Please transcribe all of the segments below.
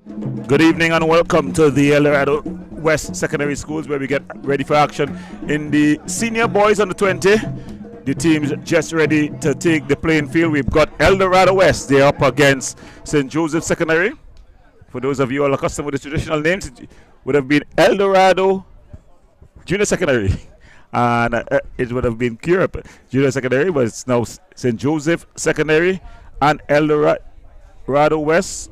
Good evening and welcome to the Dorado West Secondary Schools, where we get ready for action in the senior boys under 20. The team's just ready to take the playing field. We've got Dorado West. They're up against St. Joseph Secondary. For those of you all accustomed with the traditional names, it would have been Dorado Junior Secondary. And it would have been Curup Junior Secondary, but it's now St. Joseph Secondary and Dorado West.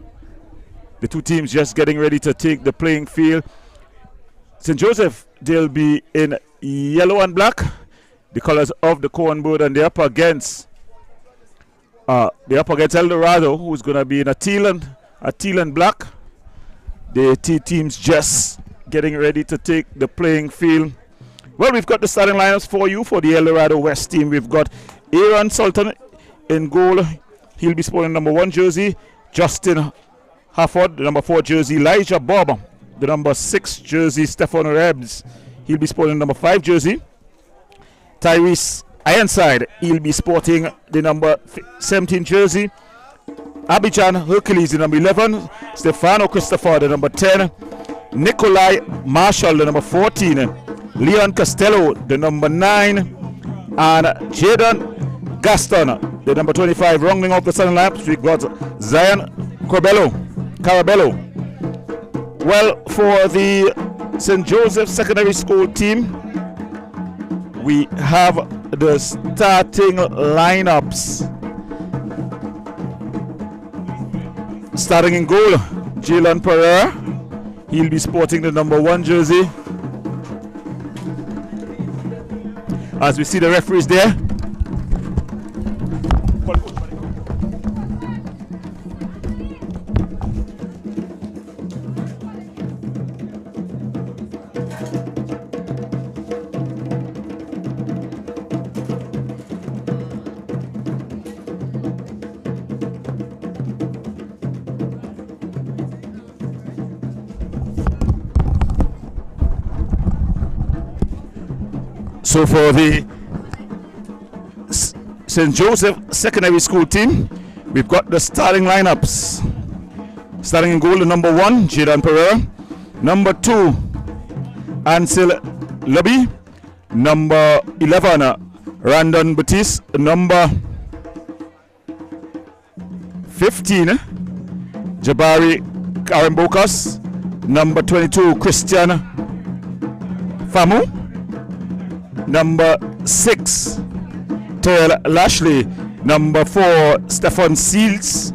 The two teams just getting ready to take the playing field. St. Joseph, they'll be in yellow and black, the colors of the cornboard, and they're up against Dorado, who's going to be in a teal and black. The two teams just getting ready to take the playing field. Well, we've got the starting lineups for you for the Dorado West team. We've got Aaron Sultan in goal. He'll be sporting number 1 jersey. Justin Hafford, the number 4 jersey. Elijah Bob, the number 6 jersey. Stefan Rebs, he'll be sporting number 5 jersey. Tyrese Ironside, he'll be sporting the number 17 jersey. Abidjan Hercules, the number 11. Stefano Christopher, the number 10. Nikolai Marshall, the number 14. Leon Costello, the number 9. And Jaden Gaston, the number 25. Rounding off the starting lineups, we've got Zion Carabello. Well, for the St. Joseph Secondary School team, we have the starting lineups. Starting in goal, Jalen Pereira. He'll be sporting the number 1 jersey. As we see the referees there. So for the St. Joseph Secondary School team, we've got the starting lineups. Starting in goal, the number 1, Jaden Pereira. Number 2, Ansel Lobby. Number 11, Randon Batiste. Number 15, Jabari Karambokas. Number 22, Christian Famu. Number 6, Terrell Lashley. Number 4, Stefan Seals.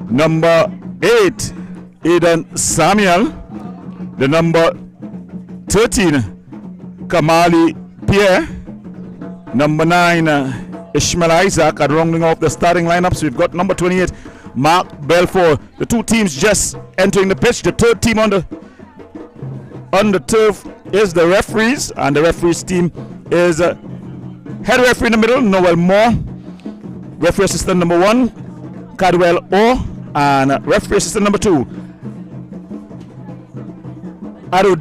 Number 8, Aidan Samuel. The number 13, Kamali Pierre. Number 9, Ishmael Isaac. And rounding off the starting lineups, we've got number 28, Mark Belfort. The two teams just entering the pitch. The third team on the turf is the referees, and the referees team is head referee in the middle, Noel Moore. Referee assistant number 1, Cadwell O. And referee assistant number 2, Adel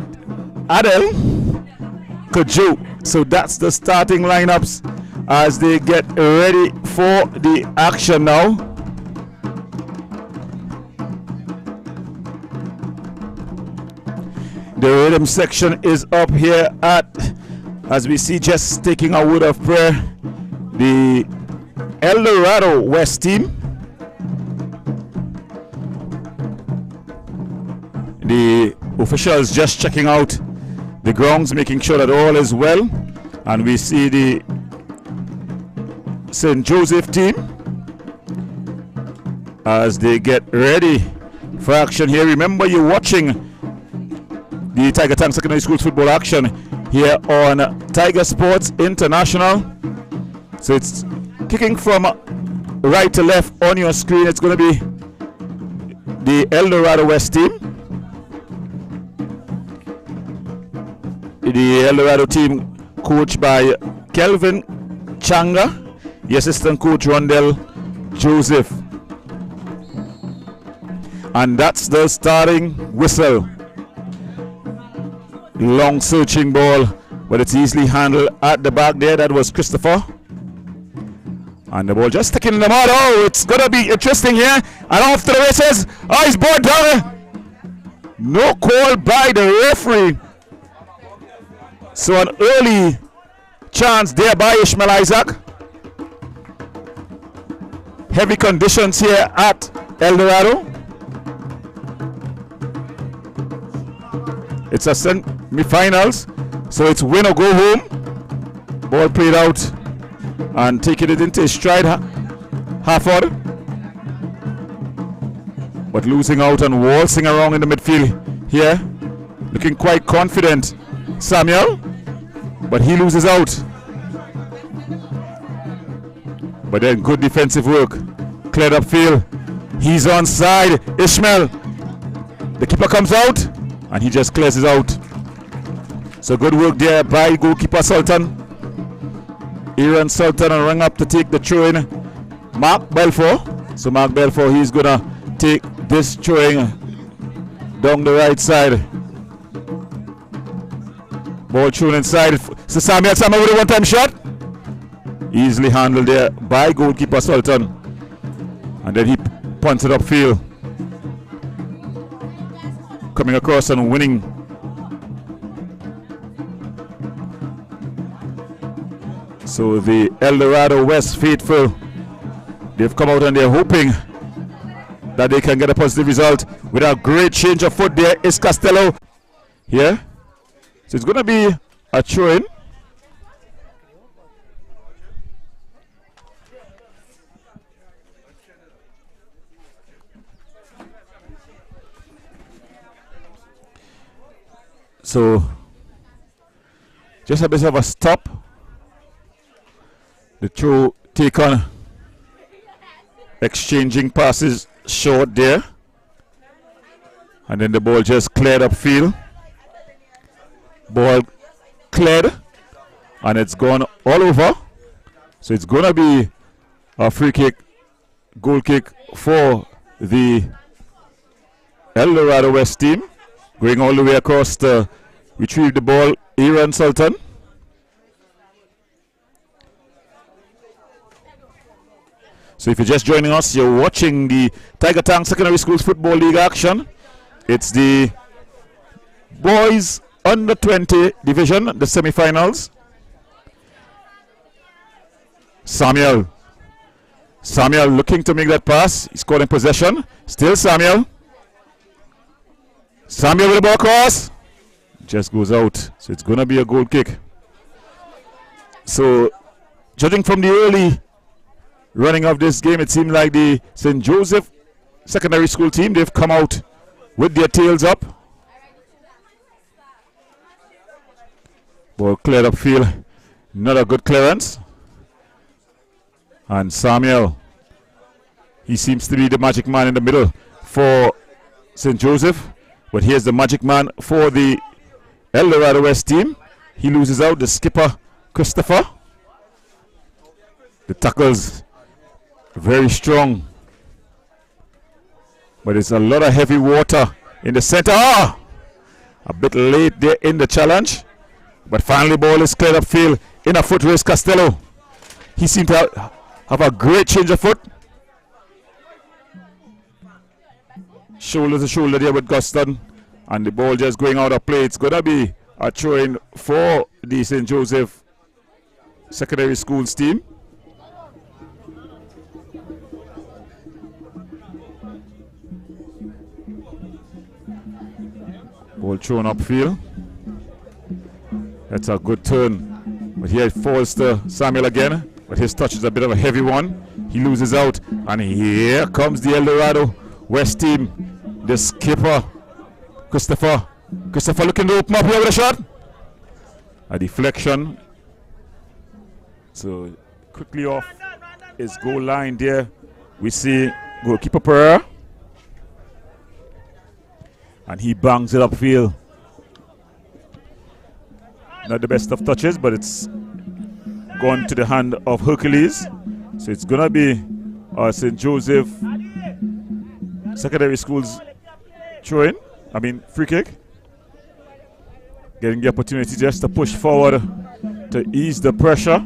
Kojo. So that's the starting lineups as they get ready for the action now. The rhythm section is up here as we see, just taking a word of prayer, the Dorado West team. The officials just checking out the grounds, making sure that all is well. And we see the St. Joseph team as they get ready for action here. Remember, you're watching the Tiger Tank Secondary School football action here on Tiger Sports International. So it's kicking from right to left on your screen. It's going to be the Dorado West team. The Dorado team coached by Kelvin Changa, the assistant coach Rondell Joseph. And that's the starting whistle. Long searching ball, but it's easily handled at the back there. That was Christopher. And the ball just sticking in the mud. Oh, it's going to be interesting here. And off to the races. Oh, he's brought down. No call by the referee. So an early chance there by Ishmael Isaac. Heavy conditions here at El Dorado. It's a semi-finals, so it's win or go home. Ball played out and taking it into his stride, Harford. But losing out and waltzing around in the midfield here. Looking quite confident, Samuel. But he loses out. But then good defensive work. Cleared up field. He's onside. Ishmael. The keeper comes out and he just clears it out. So good work there by goalkeeper Sultan. Aaron Sultan and rang up to take the throw in. Mark Belfour. So Mark Belfour, he's gonna take this throwing down the right side. Ball thrown inside. So Samuel with a one-time shot. Easily handled there by goalkeeper Sultan. And then he punts it upfield. Coming across and winning. So the El Dorado West faithful, they've come out and they're hoping that they can get a positive result. With a great change of foot there is Costello here. So it's going to be a throw-in. So just a bit of a stop. The throw take on, exchanging passes short there. And then the ball just cleared upfield. Ball cleared and it's gone all over. So it's going to be a free kick, goal kick for the El Dorado West team. Going all the way across to retrieve the ball, Aaron Sultan. So if you're just joining us, you're watching the Tiger Tank Secondary Schools Football League action. It's the boys under 20 division, the semi-finals. Samuel looking to make that pass. He's caught in possession. Still Samuel with the ball cross. Just goes out. So it's going to be a goal kick. So judging from the early running of this game, it seemed like the St. Joseph Secondary School team, they've come out with their tails up. Ball cleared upfield. Not a good clearance. And Samuel, he seems to be the magic man in the middle for St. Joseph. But here's the magic man for the El Dorado West team. He loses out. The skipper, Christopher. The tackles very strong. But it's a lot of heavy water in the center. A bit late there in the challenge. But finally ball is cleared upfield. In a foot race, Costello. He seemed to have a great change of foot. Shoulder to shoulder there with Guston. And the ball just going out of play. It's going to be a throw-in for the St. Joseph Secondary Schools team. Ball thrown upfield. That's a good turn. But here it falls to Samuel again. But his touch is a bit of a heavy one. He loses out. And here comes the El Dorado West team. The skipper, Christopher looking to open up here with a shot. A deflection. So quickly off his goal line there. We see goalkeeper Pereira. And he bangs it upfield. Not the best of touches, but it's gone to the hand of Hercules. So it's going to be St. Joseph Secondary Schools free kick. Getting the opportunity just to push forward to ease the pressure.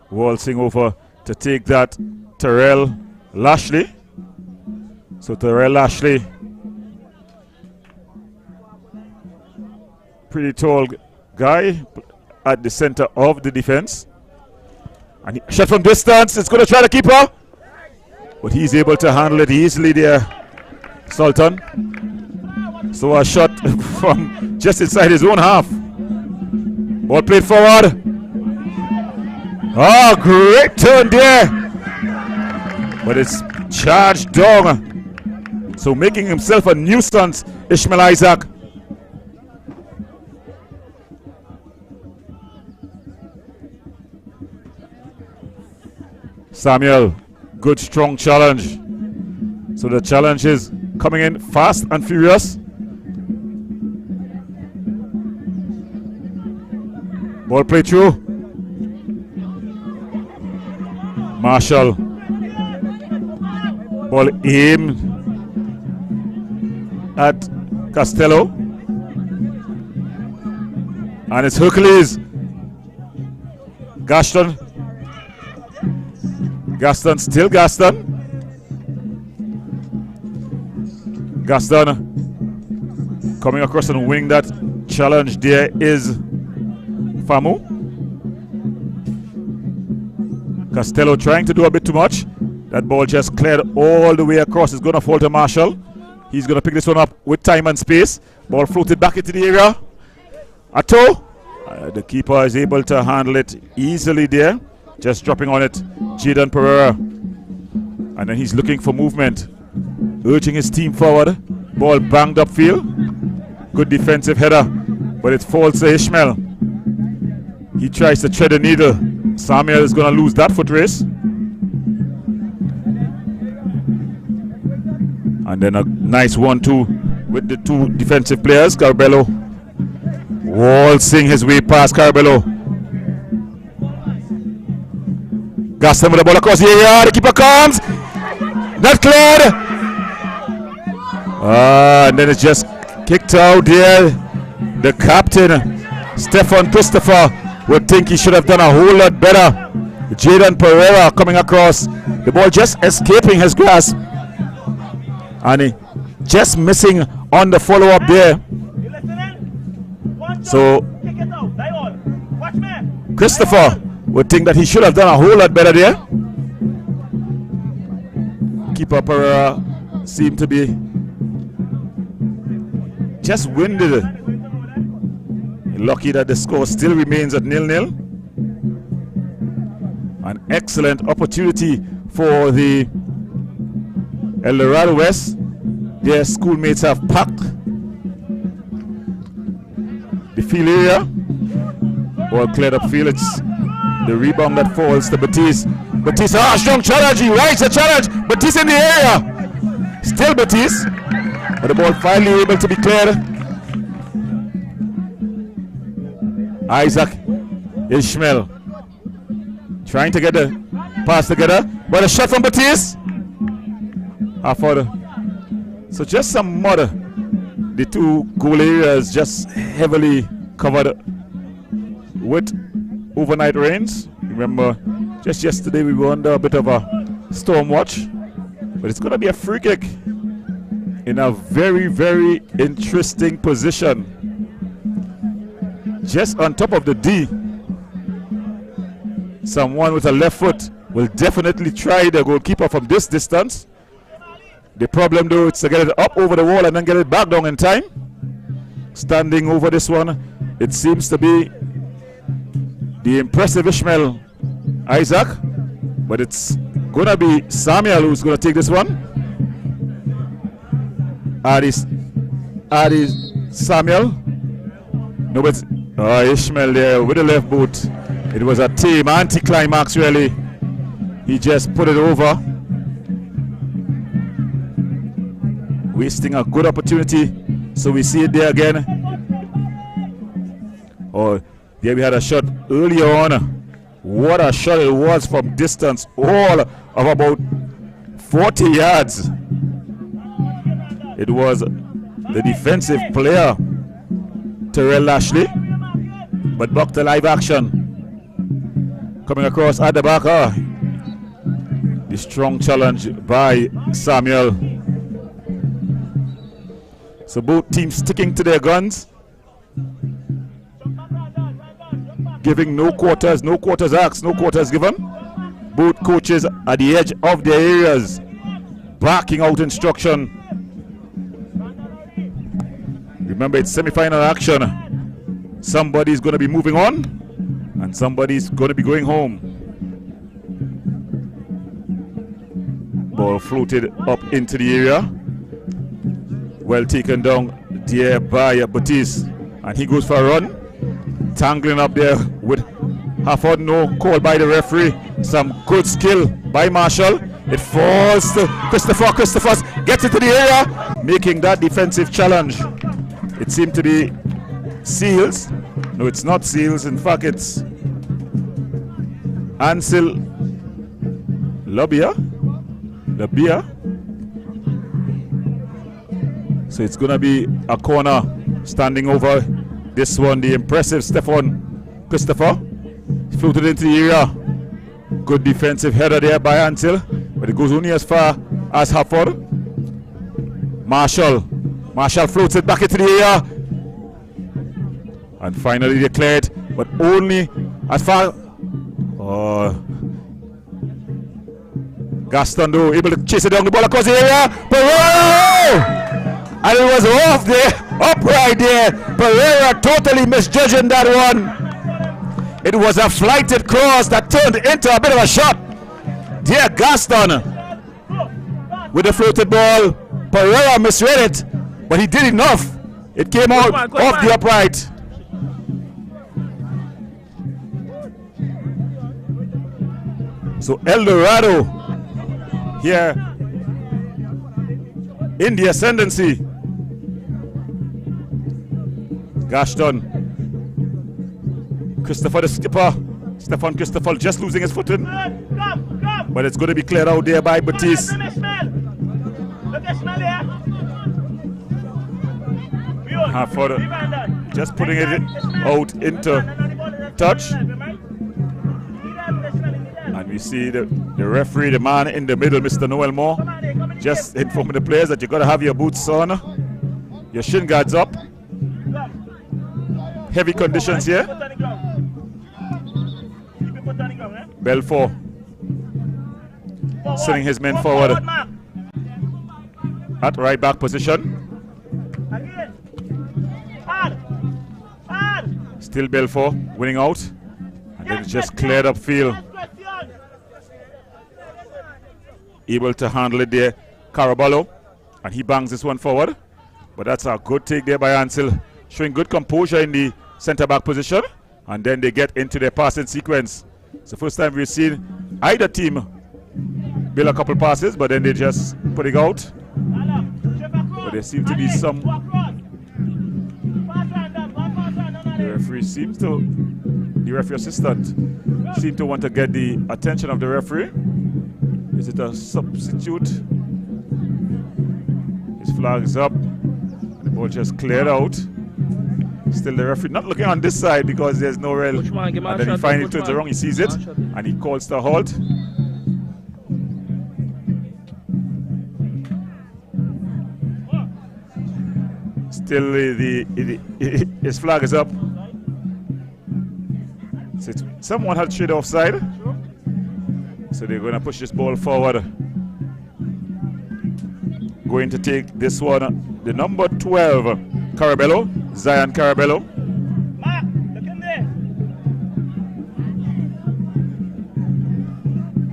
Waltzing over to take that, Terrell Lashley. So Terrell Lashley, pretty tall guy at the center of the defense. And he shot from distance. It's going to try to keep her, but he's able to handle it easily there, Sultan. So a shot from just inside his own half. Ball played forward. Oh, great turn there. But it's charged down. So making himself a nuisance, Ishmael Isaac. Samuel, good strong challenge. So the challenge is coming in fast and furious. Ball play through. Marshall. Ball aimed at Costello. And it's Hercules. Gaston. Gaston, still Gaston. Gaston coming across and wing that challenge. There is Famu. Costello trying to do a bit too much. That ball just cleared all the way across. It's going to fall to Marshall. He's going to pick this one up with time and space. Ball floated back into the area. Atto. The keeper is able to handle it easily there. Just dropping on it. Jaden Pereira. And then he's looking for movement. Urging his team forward. Ball banged upfield. Good defensive header. But it falls to Ishmael. He tries to thread the needle. Samuel is going to lose that foot race. And then a nice 1-2 with the two defensive players. Carbello waltzing his way past Carbello. Gaston with the ball across the area. The keeper comes. Not cleared. And then it's just kicked out there. The captain, Stefan Christopher, would think he should have done a whole lot better. Jaden Pereira coming across. The ball just escaping his grasp. And he just missing on the follow-up there. So Christopher would think that he should have done a whole lot better there. Keeper Pereira seemed to be just winded. Lucky that the score still remains at 0-0. An excellent opportunity for the El Dorado West. Their schoolmates have packed the field area. Ball cleared up field. It's the rebound that falls to Batiste. Batiste, strong challenge. He rides the challenge. Batiste in the area. Still Batiste. But the ball finally able to be cleared. Isaac Ishmael trying to get the pass together. But a shot from Batiste. So just some mud. The two goal areas just heavily covered with overnight rains. Remember, just yesterday we were under a bit of a storm watch. But it's going to be a free kick in a very, very interesting position. Just on top of the D. Someone with a left foot will definitely try the goalkeeper from this distance. The problem though is to get it up over the wall and then get it back down in time. Standing over this one, it seems to be the impressive Ishmael Isaac. But it's going to be Samuel who's going to take this one. Adi Samuel. No, but Ishmael there with the left boot. It was a tame anti-climax really. He just put it over. Wasting a good opportunity. So we see it there again. Oh, there we had a shot earlier on. What a shot it was from distance. All of about 40 yards. It was the defensive player, Terrell Lashley. But back to live action. Coming across at the back. The strong challenge by Samuel. So both teams sticking to their guns. Giving no quarters asked, no quarters given. Both coaches at the edge of their areas, barking out instruction. Remember, it's semi-final action. Somebody's going to be moving on, and somebody's going to be going home. Ball floated up into the area. Well taken down there by Batiste, and he goes for a run. Tangling up there with Hafford, no call by the referee. Some good skill by Marshall. It falls to Christopher. Christopher gets into the area, making that defensive challenge. It seemed to be Seals. No, it's not Seals. In fact, it's Ansel Labia. So it's going to be a corner standing over this one. The impressive Stefan Christopher. Floated into the area. Good defensive header there by Ansel, but it goes only as far as Hafford. Marshall floats it back into the area, and finally declared, but only as far. Gaston though able to chase it down the ball across the area. Pereira! And it was off there, upright there. Pereira totally misjudging that one. It was a flighted cross that turned into a bit of a shot. Dear Gaston with the floated ball. Pereira misread it, but he did enough. It came out off the upright. So El Dorado here in the ascendancy. Gaston. Christopher the skipper. Stefan Christopher just losing his footing. But it's going to be cleared out there by Batiste. Hafford just putting it out into touch. And we see the referee, the man in the middle, Mr. Noel Moore, just informing the players that you got to have your boots on, your shin guards up. Heavy conditions here. Belfort sending his men forward at right back position. Still Belfort winning out, and then it's just cleared up field. Able to handle it there, Caraballo, and he bangs this one forward. But that's a good take there by Ansel, showing good composure in the centre back position, and then they get into their passing sequence. It's the first time we've seen either team build a couple passes, but then they just put it out. But there seems to be some. The referee assistant seems to want to get the attention of the referee. Is it a substitute? His flag is up. The ball just cleared out. Still the referee not looking on this side because there's no rail. And then he finally turns around, he sees it, and he calls the halt. Still his flag is up. So someone had straight offside. So they're going to push this ball forward. Going to take this one, the number 12, Carabello, Zion Carabello.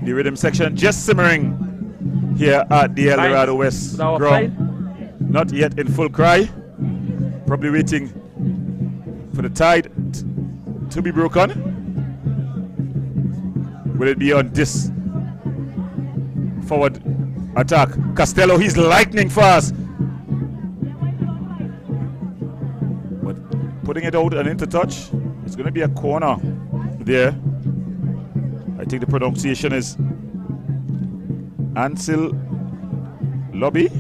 The rhythm section just simmering here at the El Dorado West ground. Not yet in full cry. Probably waiting for the tide to be broken. Will it be on this forward attack? Costello, he's lightning fast. But putting it out and into touch, it's going to be a corner there. I think the pronunciation is Ansel Lobby.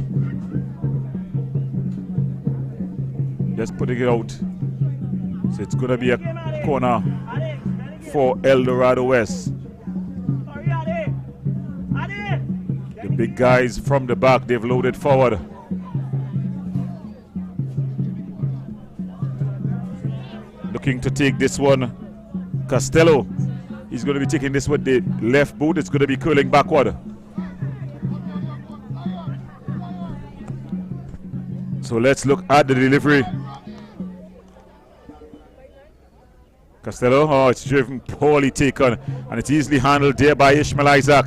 Just putting it out. So it's going to be a corner for El Dorado West. Big guys from the back, they've loaded forward. Looking to take this one, Costello. He's going to be taking this with the left boot. It's going to be curling backward. So let's look at the delivery. Costello, oh, it's driven poorly taken, and it's easily handled there by Ishmael Isaac.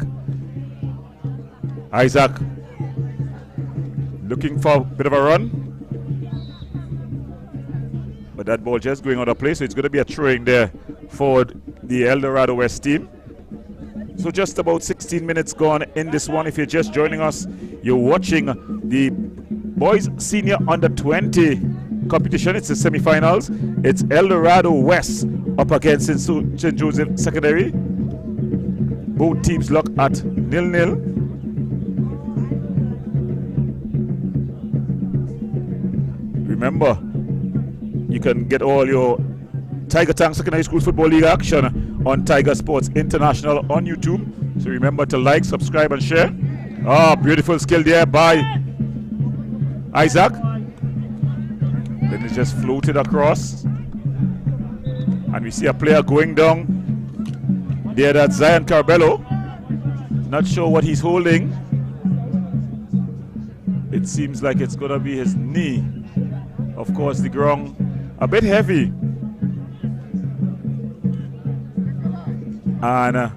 Isaac looking for a bit of a run, but that ball just going out of play, so it's going to be a throwing there for the El Dorado West team. So just about 16 minutes gone in this one. If you're just joining us, you're watching the boys senior under 20 competition. It's the semi-finals. It's El Dorado West up against St. Joseph Secondary. Both teams lock at 0-0. Remember, you can get all your Tiger Tank Secondary School Football League action on Tiger Sports International on YouTube. So remember to like, subscribe, and share. Ah, beautiful skill there by Isaac. Then it's just floated across. And we see a player going down there. That's Zion Carbello. Not sure what he's holding. It seems like it's going to be his knee. Of course, the ground a bit heavy. And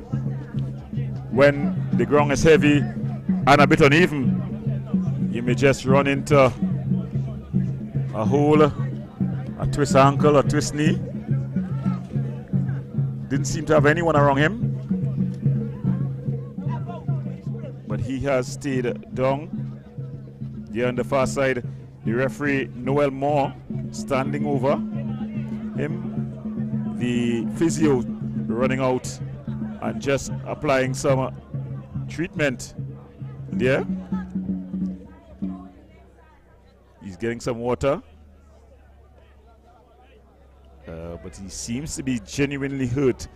when the ground is heavy and a bit uneven, you may just run into a hole, a twist ankle, a twist knee. Didn't seem to have anyone around him, but he has stayed down. Here on the far side, the referee Noel Moore standing over him. The physio running out and just applying some treatment there. He's getting some water, but he seems to be genuinely hurt.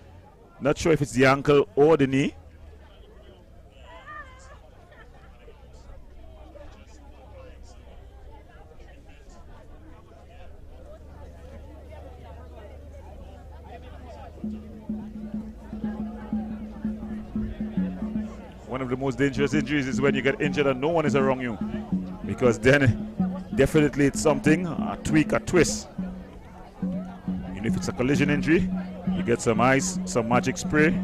Not sure if it's the ankle or the knee. One of the most dangerous injuries is when you get injured and no one is around you, because then definitely it's something, a tweak, a twist. And if it's a collision injury, you get some ice, some magic spray,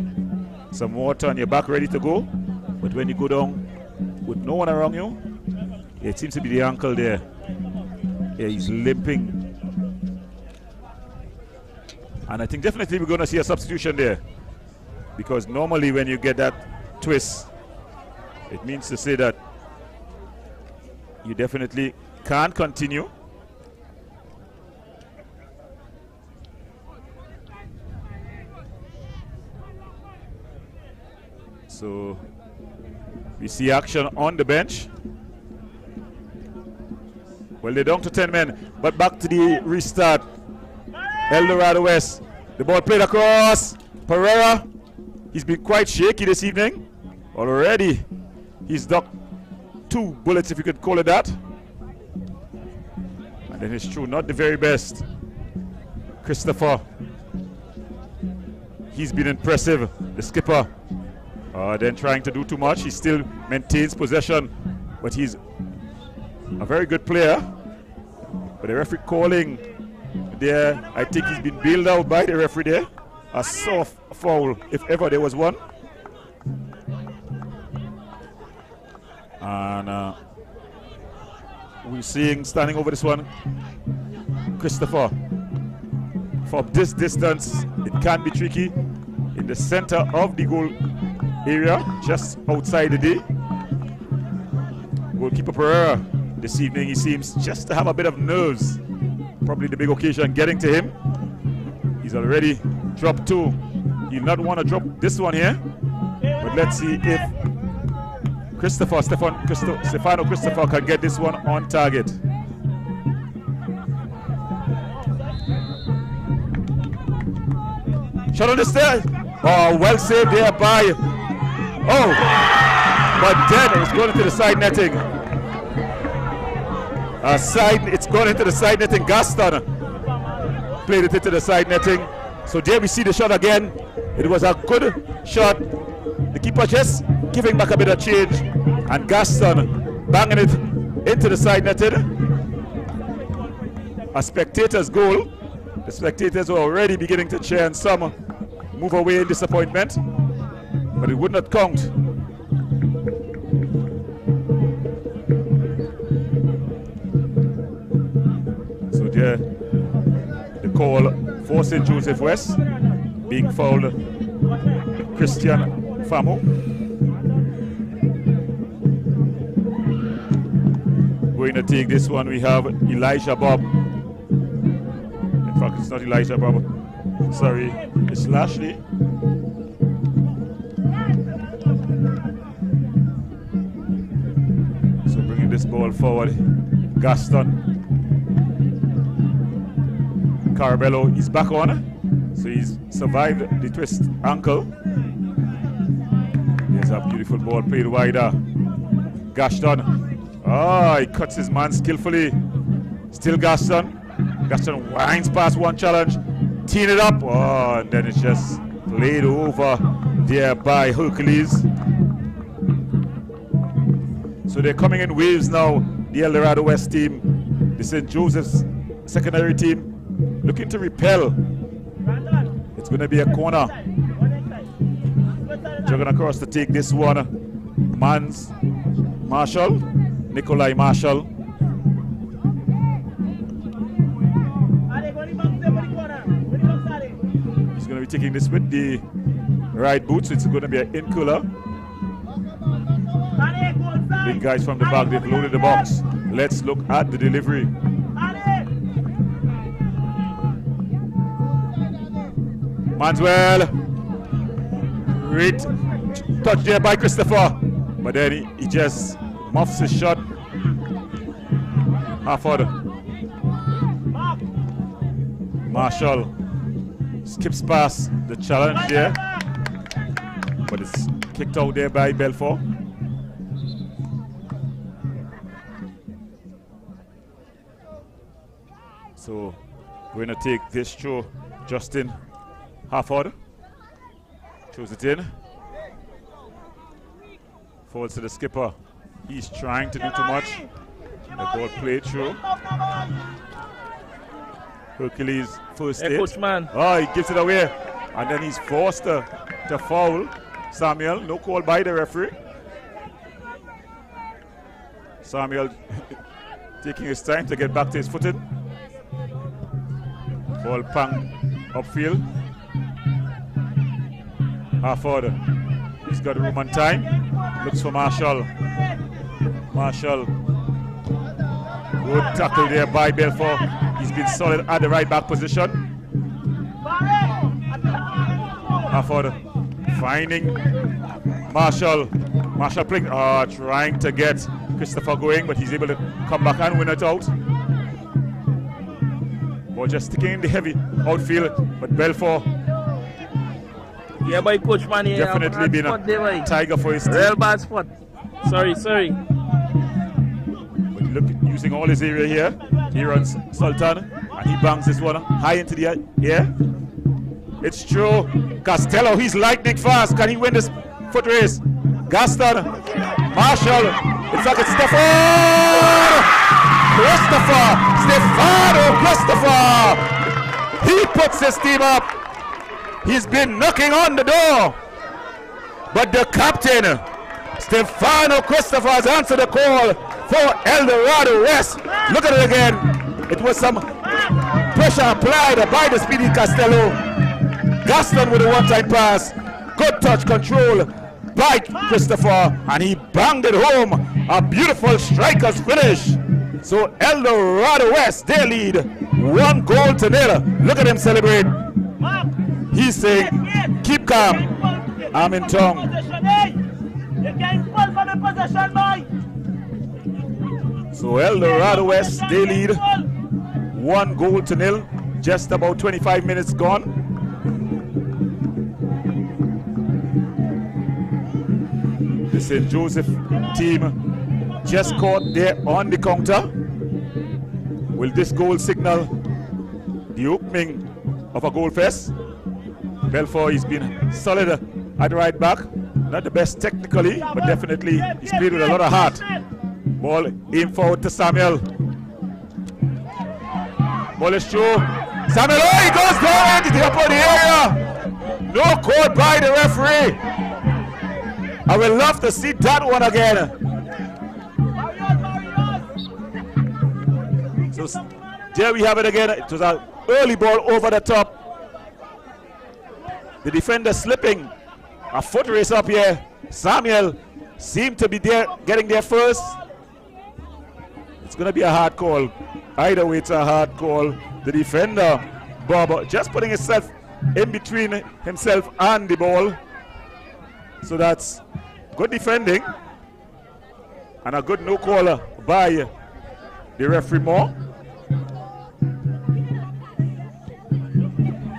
some water on your back ready to go. But when you go down with no one around you, it seems to be the ankle there. Yeah, he's limping. And I think definitely we're going to see a substitution there, because normally when you get that twist, it means to say that you definitely can't continue. So we see action on the bench. Well, they're down to 10 men, but back to the restart. El Dorado West. The ball played across. Pereira, he's been quite shaky this evening. Already, he's ducked 2 bullets, if you could call it that. And then it's true, not the very best. Christopher, he's been impressive, the skipper. Then trying to do too much. He still maintains possession, but he's a very good player. But the referee calling there, I think he's been bailed out by the referee there. A soft foul, if ever there was one. And we're seeing, standing over this one, Christopher. From this distance, it can be tricky. In the center of the goal area, just outside the D. Goalkeeper Pereira this evening, he seems just to have a bit of nerves. Probably the big occasion getting to him. He's already dropped 2. He'll not want to drop this one here. But let's see if Stefano Christopher can get this one on target. Shot on the stair. Oh, well saved there by. Oh! But then it's going into the side netting. It's going into the side netting. Gaston played it into the side netting. So there we see the shot again. It was a good shot. The keeper just giving back a bit of change. And Gaston banging it into the side netting. A spectator's goal. The spectators were already beginning to cheer and some move away in disappointment. But it would not count. So there, the call for St. Joseph West being fouled. Christian Famo. Going to take this one, we have Elijah Bob. In fact, it's not Elijah Bob. Sorry, it's Lashley. So bringing this ball forward. Gaston. Carabello is back on. So he's survived the twist ankle. There's a beautiful ball played wider. Gaston. Oh, he cuts his man skillfully. Still Gaston. Gaston winds past one challenge. Teeing it up. Oh, and then it's just played over there by Hercules. So they're coming in waves now. The El Dorado West team. The St. Joseph's secondary team looking to repel. It's going to be a corner. Jogging across to take this one. Nikolai Marshall. He's going to be taking this with the right boot, so it's going to be an in-cooler. Big guys from the back, they've loaded the box. Let's look at the delivery. Manswell. Great touch there by Christopher. But then he just muffs his shot. Harford. Marshall skips past the challenge there. But it's kicked out there by Belfort. So we're going to take this throw. Justin Harford throws it in. Forwards to the skipper. He's trying to do too much. The ball played through. Hercules first hit. Oh, he gives it away. And then he's forced to foul Samuel. No call by the referee. Samuel taking his time to get back to his footing. Ball pang upfield. Harford. He's got room and time. Looks for Marshall. Marshall. Good tackle there by Belfort. He's been solid at the right back position. Harford finding Marshall. Marshall playing, trying to get Christopher going, but he's able to come back and win it out. Ball just sticking in the heavy outfield, but Belfort. Yeah, boy, Coach Man here. Definitely been a tiger for his team. Real bad spot. Sorry. But look, using all his area here. He runs Sultan, and he bangs this one high into the air. It's true. Costello, he's lightning fast. Can he win this foot race? Gaston, Marshall. It's like it's Stefano Christopher. He puts his team up. He's been knocking on the door. But the captain, Stefano Christopher, has answered the call for El Dorado West. Look at it again. It was some pressure applied by the speedy Costello. Gaston with a one-time pass. Good touch control by Christopher, and he banged it home. A beautiful striker's finish. So El Dorado West, they lead 1-0. Look at him celebrate. He's saying, keep calm. I'm in tongue. So El Dorado West, they lead 1-0. Just about 25 minutes gone. The St. Joseph team just caught there on the counter. Will this goal signal the opening of a goal fest? Belfort, he's been solid at right back. Not the best technically, but definitely he's played with a lot of heart. Ball aimed forward to Samuel. Ball is through. Samuel, oh, he goes down into the upper area. No call by the referee. I would love to see that one again. So there we have it again. It was an early ball over the top. The defender slipping. A foot race up here. Samuel seemed to be there, getting there first. It's going to be a hard call. Either way, it's a hard call. The defender, Bob, just putting himself in between himself and the ball. So that's good defending. And a good no call by the referee Moore.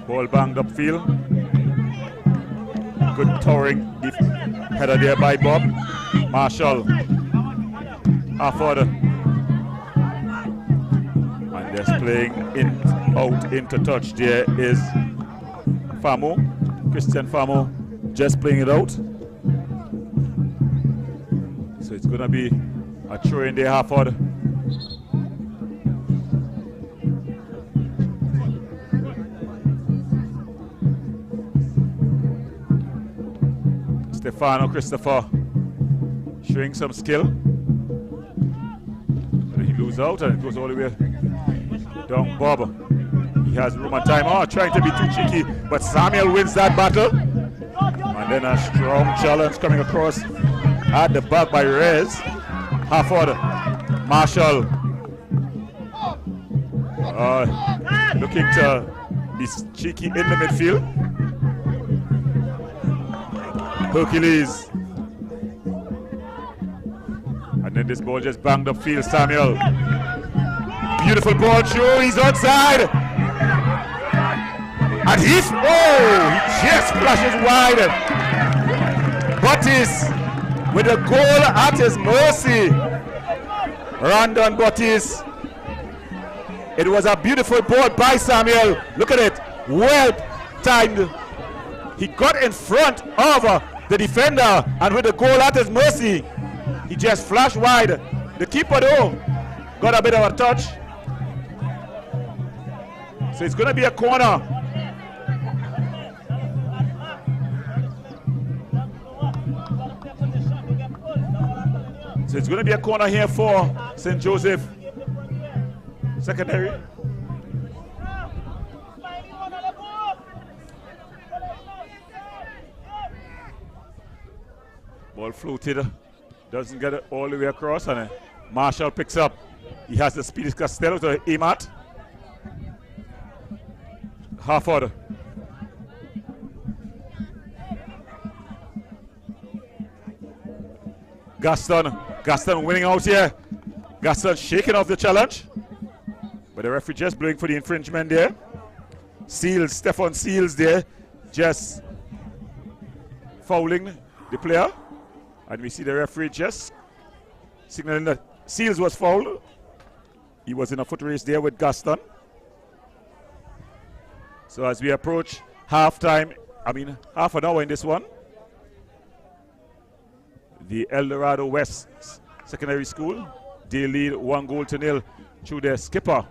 Ball banged upfield. Good towering header there by Bob. Marshall. Halford. And just playing out into touch. There is Famo. Christian Famo just playing it out. So it's going to be a throw in there, Halford. Stefano Christopher showing some skill. But he loses out and it goes all the way down Bob. He has room and time. Oh, trying to be too cheeky, but Samuel wins that battle. And then a strong challenge coming across at the back by Rez. Halford, Marshall. Looking to be cheeky in the midfield. Hercules. And then this ball just banged upfield. Samuel. Beautiful ball through. He's outside. And he just flashes wide. Buttis with a goal at his mercy. Randon Buttis. It was a beautiful ball by Samuel. Look at it. Well timed. He got in front of the defender, and with the goal at his mercy, he just flashed wide. The keeper though got a bit of a touch. So it's going to be a corner. So it's going to be a corner here for St. Joseph Secondary. Ball floated, doesn't get it all the way across, and Marshall picks up. He has the speed. Costello to aim at. Halford. Gaston winning out here. Gaston shaking off the challenge. But the referee just blowing for the infringement there. Stefan Seals there, just fouling the player. And we see the referee just signaling that Seals was fouled. He was in a foot race there with Gaston. So as we approach half an hour in this one, the El Dorado West Secondary School, they lead 1-0 through their skipper,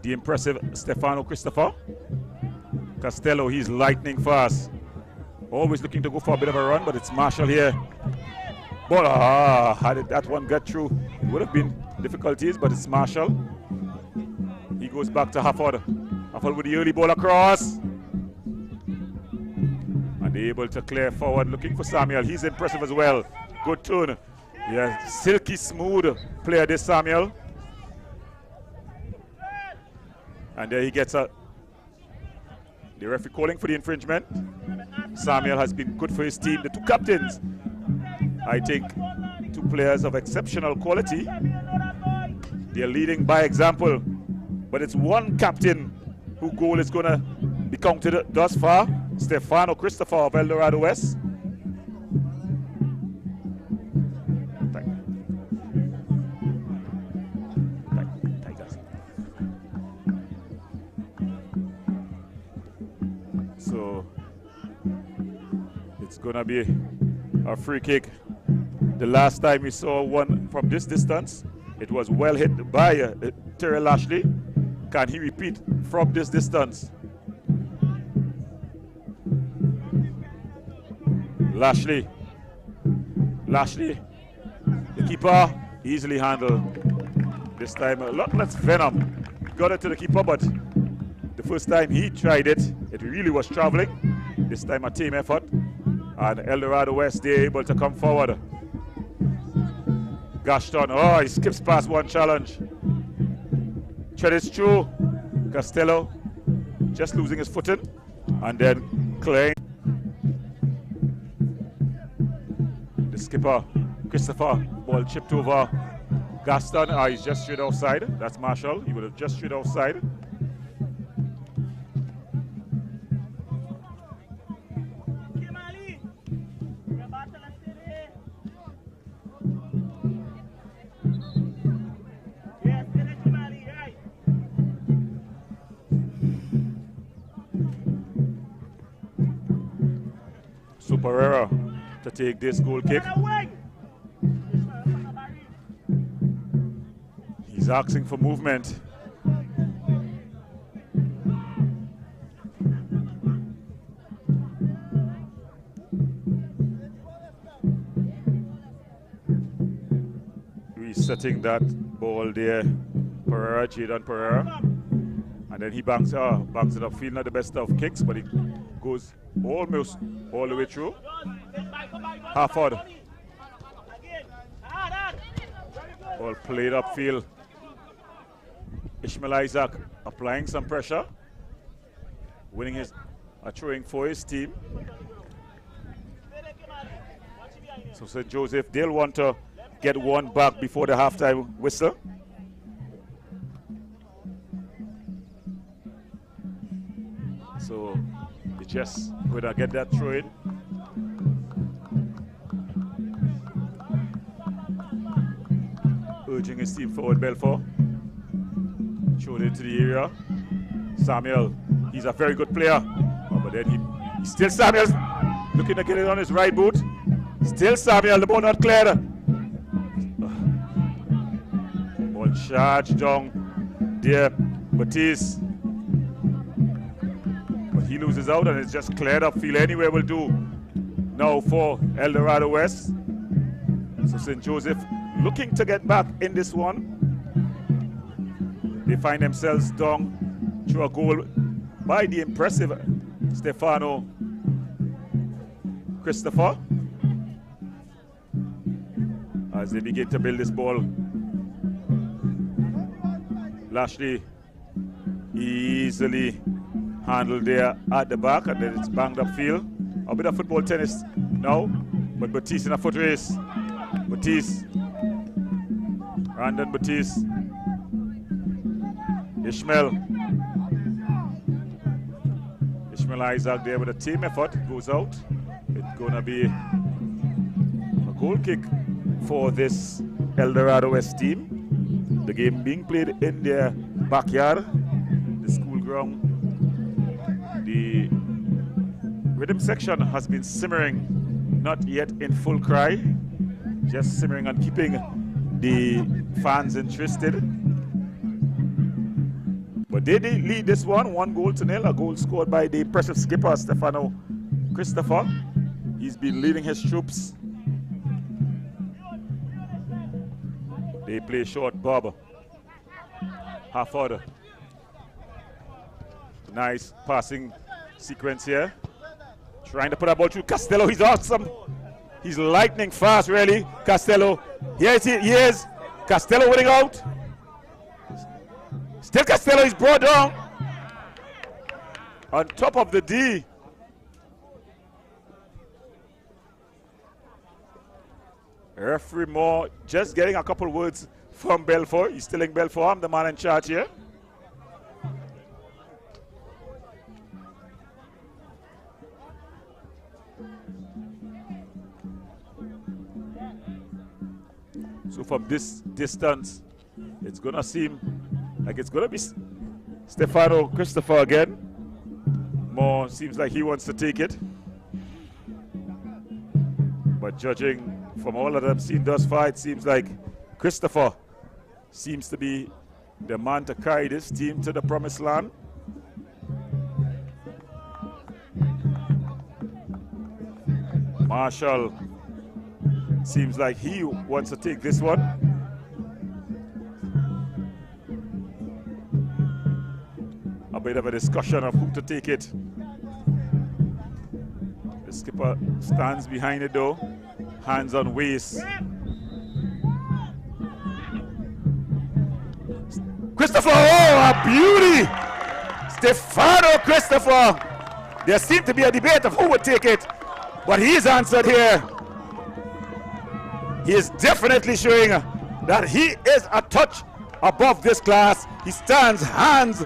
the impressive Stefano Christopher. Costello, he's lightning fast. Always looking to go for a bit of a run, but it's Marshall here. Ball, how did that one get through? It would have been difficulties, but it's Marshall. He goes back to Hafford. Hafford with the early ball across. And they're able to clear forward, looking for Samuel. He's impressive as well. Good turn. Yeah, silky smooth player this Samuel. And there he gets the referee calling for the infringement. Samuel has been good for his team. The two captains, I think, two players of exceptional quality. They're leading by example, but it's one captain whose goal is going to be counted thus far, Stefano Christopher of El Dorado West. gonna be a free kick. The last time we saw one from this distance, it was well hit by Terry Lashley. Can he repeat from this distance? Lashley, the keeper, easily handled. This time a lot less venom. Got it to the keeper, but the first time he tried it, it really was traveling. This time a team effort, and El Dorado West, they're able to come forward. Gaston, oh, he skips past one challenge. Treads through. Costello just losing his footing, and then clearing. The skipper, Christopher, ball chipped over. Gaston, he's just straight outside. That's Marshall. He would have just straight outside. Superera to take this goal kick. He's asking for movement. Resetting that ball there. Pereira, Jadon Pereira. And then he banks it upfield. Not the best of kicks, but it goes almost all the way through. Harford. Ball played upfield. Ishmael Isaac applying some pressure. Winning his throwing for his team. So St. Joseph, they'll want to get one back before the halftime whistle. So they just going to get that throw in. Urging his team forward, Belfort. Showed into the area. Samuel, he's a very good player. Oh, but then he's still Samuel looking to get it on his right boot. Still Samuel, the ball not cleared. Ball charged down there, Batiste. But he loses out and it's just cleared up field. Anywhere will do now for El Dorado West. So St. Joseph looking to get back in this one. They find themselves down through a goal by the impressive Stefano Christopher. As they begin to build this ball. Lashley easily handled there at the back, and then it's banged upfield. A bit of football tennis now, but Batiste in a foot race. Batiste. Brandon Batiste. Ishmael Isaac there with a team effort. Goes out. It's going to be a goal kick for this El Dorado West team. The game being played in their backyard, the school ground. The rhythm section has been simmering, not yet in full cry, just simmering and keeping the fans interested. But they did lead this one 1-0, a goal scored by the impressive skipper Stefano Christopher. He's been leading his troops. They play short, Bob. Half order. Nice passing sequence here. Trying to put a ball through Costello. He's awesome. He's lightning fast, really. Costello. Here he is. Costello winning out. Still Costello is brought down. On top of the D. Referee Moore just getting a couple words from Belfort. He's telling Belfort, I'm the man in charge here. So from this distance, it's going to seem like it's going to be Stefano Christopher again. Moore seems like he wants to take it. But judging from all of them seen thus far, it seems like Christopher seems to be the man to carry this team to the promised land. Marshall seems like he wants to take this one. A bit of a discussion of who to take it. The skipper stands behind it though, hands on waist. Christopher, oh, a beauty! Stefano Christopher. There seemed to be a debate of who would take it, but he's answered here. He is definitely showing that he is a touch above this class. He stands hands.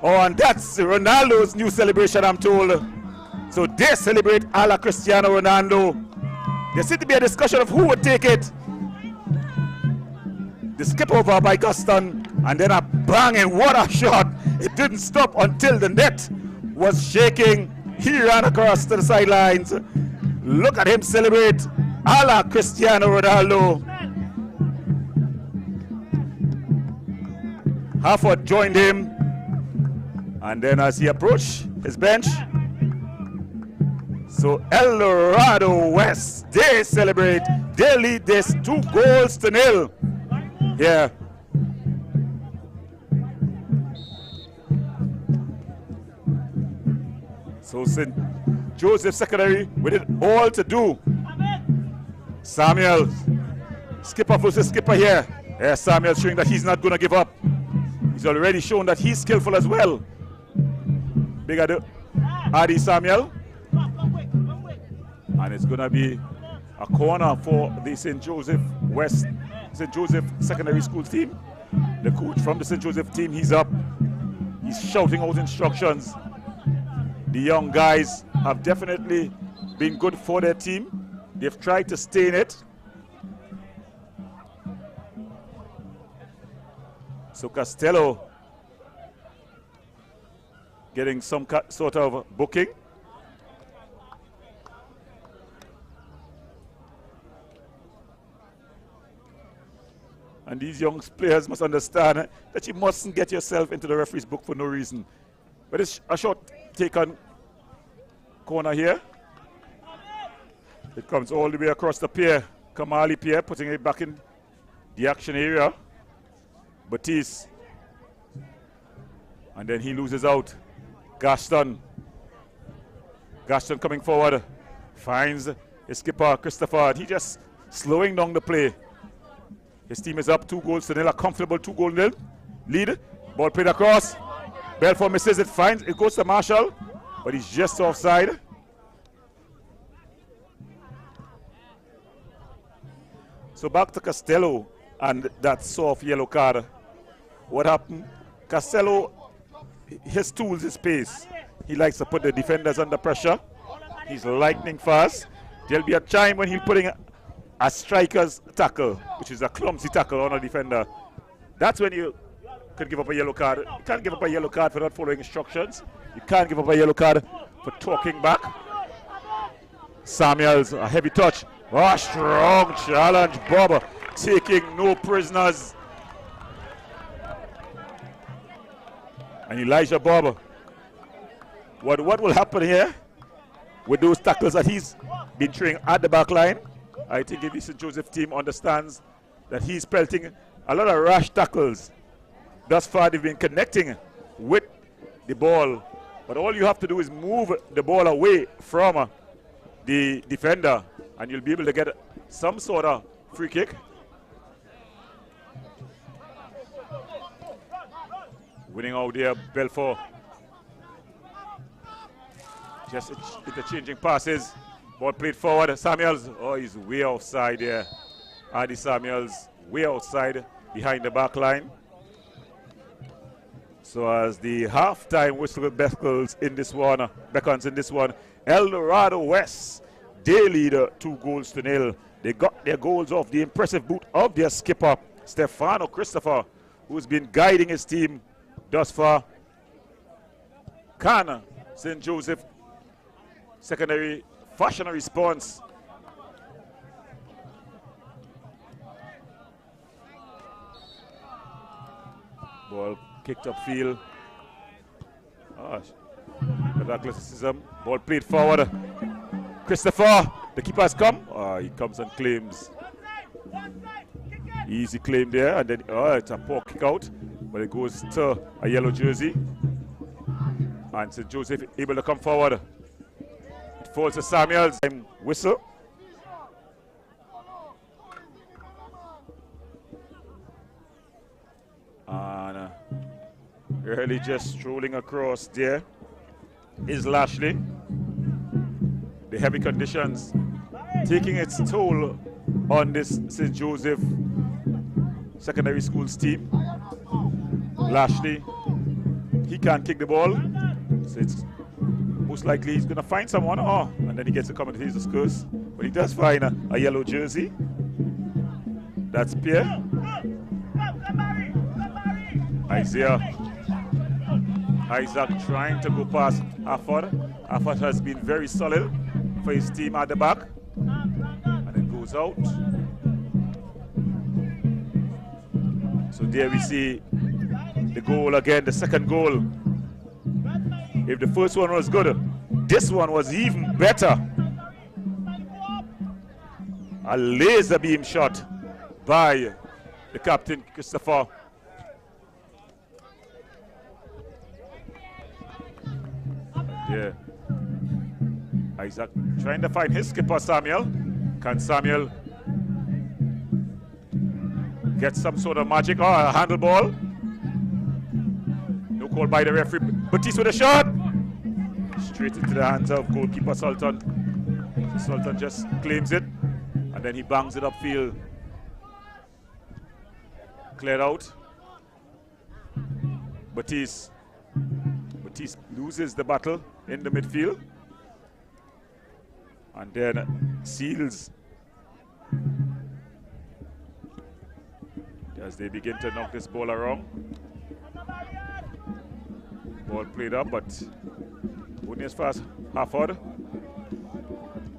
Oh, and that's Ronaldo's new celebration, I'm told. So they celebrate a la Cristiano Ronaldo. There seemed to be a discussion of who would take it. The skip over by Guston, and then a bang, and what a shot. It didn't stop until the net was shaking. He ran across to the sidelines. Look at him celebrate a la Cristiano Ronaldo. Harford joined him. And then as he approached his bench, so El Dorado West, they celebrate. They lead this 2-0 here. So St. Joseph Secondary with it all to do. Samuel, skipper versus skipper here. Yeah, Samuel showing that he's not going to give up. He's already shown that he's skillful as well. Big ado, Adi Samuel. And it's going to be a corner for the St. Joseph Secondary School team. The coach from the St. Joseph team, he's up. He's shouting out instructions. The young guys have definitely been good for their team. They've tried to stay in it. So Costello getting some sort of booking. And these young players must understand that you mustn't get yourself into the referee's book for no reason. But it's a short take on corner here. It comes all the way across the pier. Kamali Pier putting it back in the action area. Batiste. And then he loses out. Gaston coming forward. Finds his skipper, Christopher. He just slowing down the play. His team is up 2-0, a comfortable 2-0 lead. Ball played across. Belfort misses it, finds it, goes to Marshall, but he's just offside. So back to Costello and that soft yellow card. What happened? Costello, his tools is pace. He likes to put the defenders under pressure. He's lightning fast. There'll be a time when he's putting a striker's tackle, which is a clumsy tackle on a defender. That's when you could give up a yellow card. You can't give up a yellow card for not following instructions. You can't give up a yellow card for talking back. Samuels, a heavy touch. Oh, strong challenge. Bob taking no prisoners. And Elijah Bob. What will happen here with those tackles that he's been training at the back line? I think if the St. Joseph team understands that he's pelting a lot of rash tackles. Thus far, they've been connecting with the ball. But all you have to do is move the ball away from the defender, and you'll be able to get some sort of free kick. Winning out there, Belfort. Just interchanging passes. Ball played forward. Samuels, oh, he's way outside there. Adi Samuels, way outside behind the back line. So as the halftime whistle beckons in this one, El Dorado West, they lead 2-0. They got their goals off the impressive boot of their skipper, Stefano Christopher, who's been guiding his team thus far. Can St. Joseph Secondary fashion a response. Ball kicked upfield. Good athleticism. Ball played forward. Christopher, the keeper has come. He comes and claims. Easy claim there, and then it's a poor kick out, but it goes to a yellow jersey. And St. Joseph able to come forward. It falls to Samuels. Whistle. And really just strolling across there is Lashley. The heavy conditions taking its toll on this St. Joseph secondary schools team. Lashley, he can't kick the ball, so it's most likely he's going to find someone. And then he gets a commentator's curse, but he does find a yellow jersey. That's Pierre. Isaac trying to go past Afford. Afford has been very solid for his team at the back, and it goes out. So there we see the goal again, the second goal. If the first one was good, this one was even better. A laser beam shot by the captain, Christopher. Yeah. Isaac trying to find his skipper, Samuel. Can Samuel get some sort of magic or a handle ball? No call by the referee. Batiste with a shot. Straight into the hands of goalkeeper Sultan. Sultan just claims it, and then he bangs it upfield. Cleared out. Batiste loses the battle in the midfield, and then Seals, as they begin to knock this ball around. Ball played up, but only as far as Harford.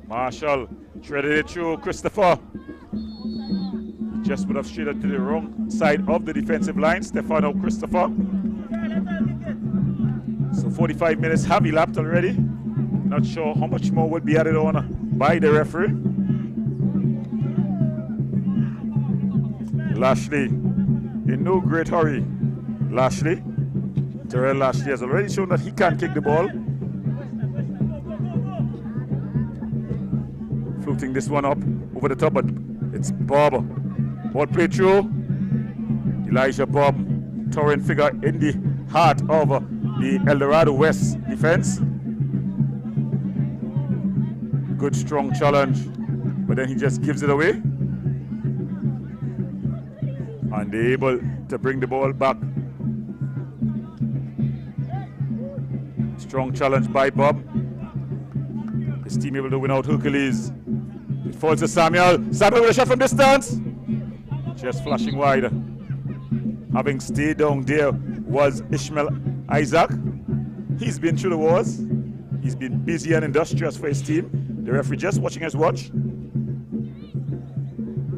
Marshall threaded it through Christopher. Just would have straight to the wrong side of the defensive line. Stefano Christopher. So 45 minutes have elapsed already. Not sure how much more will be added on by the referee. Lashley in no great hurry. Terrell Lashley has already shown that he can kick the ball. Floating this one up over the top, but it's Bob. Ball played through. Elijah Bob, towering figure in the heart of the El Dorado West defense. Good strong challenge, but then he just gives it away. And they're able to bring the ball back. Strong challenge by Bob. His team able to win out Hercules. It falls to Samuel. Samuel with a shot from distance. Just flashing wide. Having stayed down there was Ishmael Isaac. He's been through the wars. He's been busy and industrious for his team. The referee just watching us watch.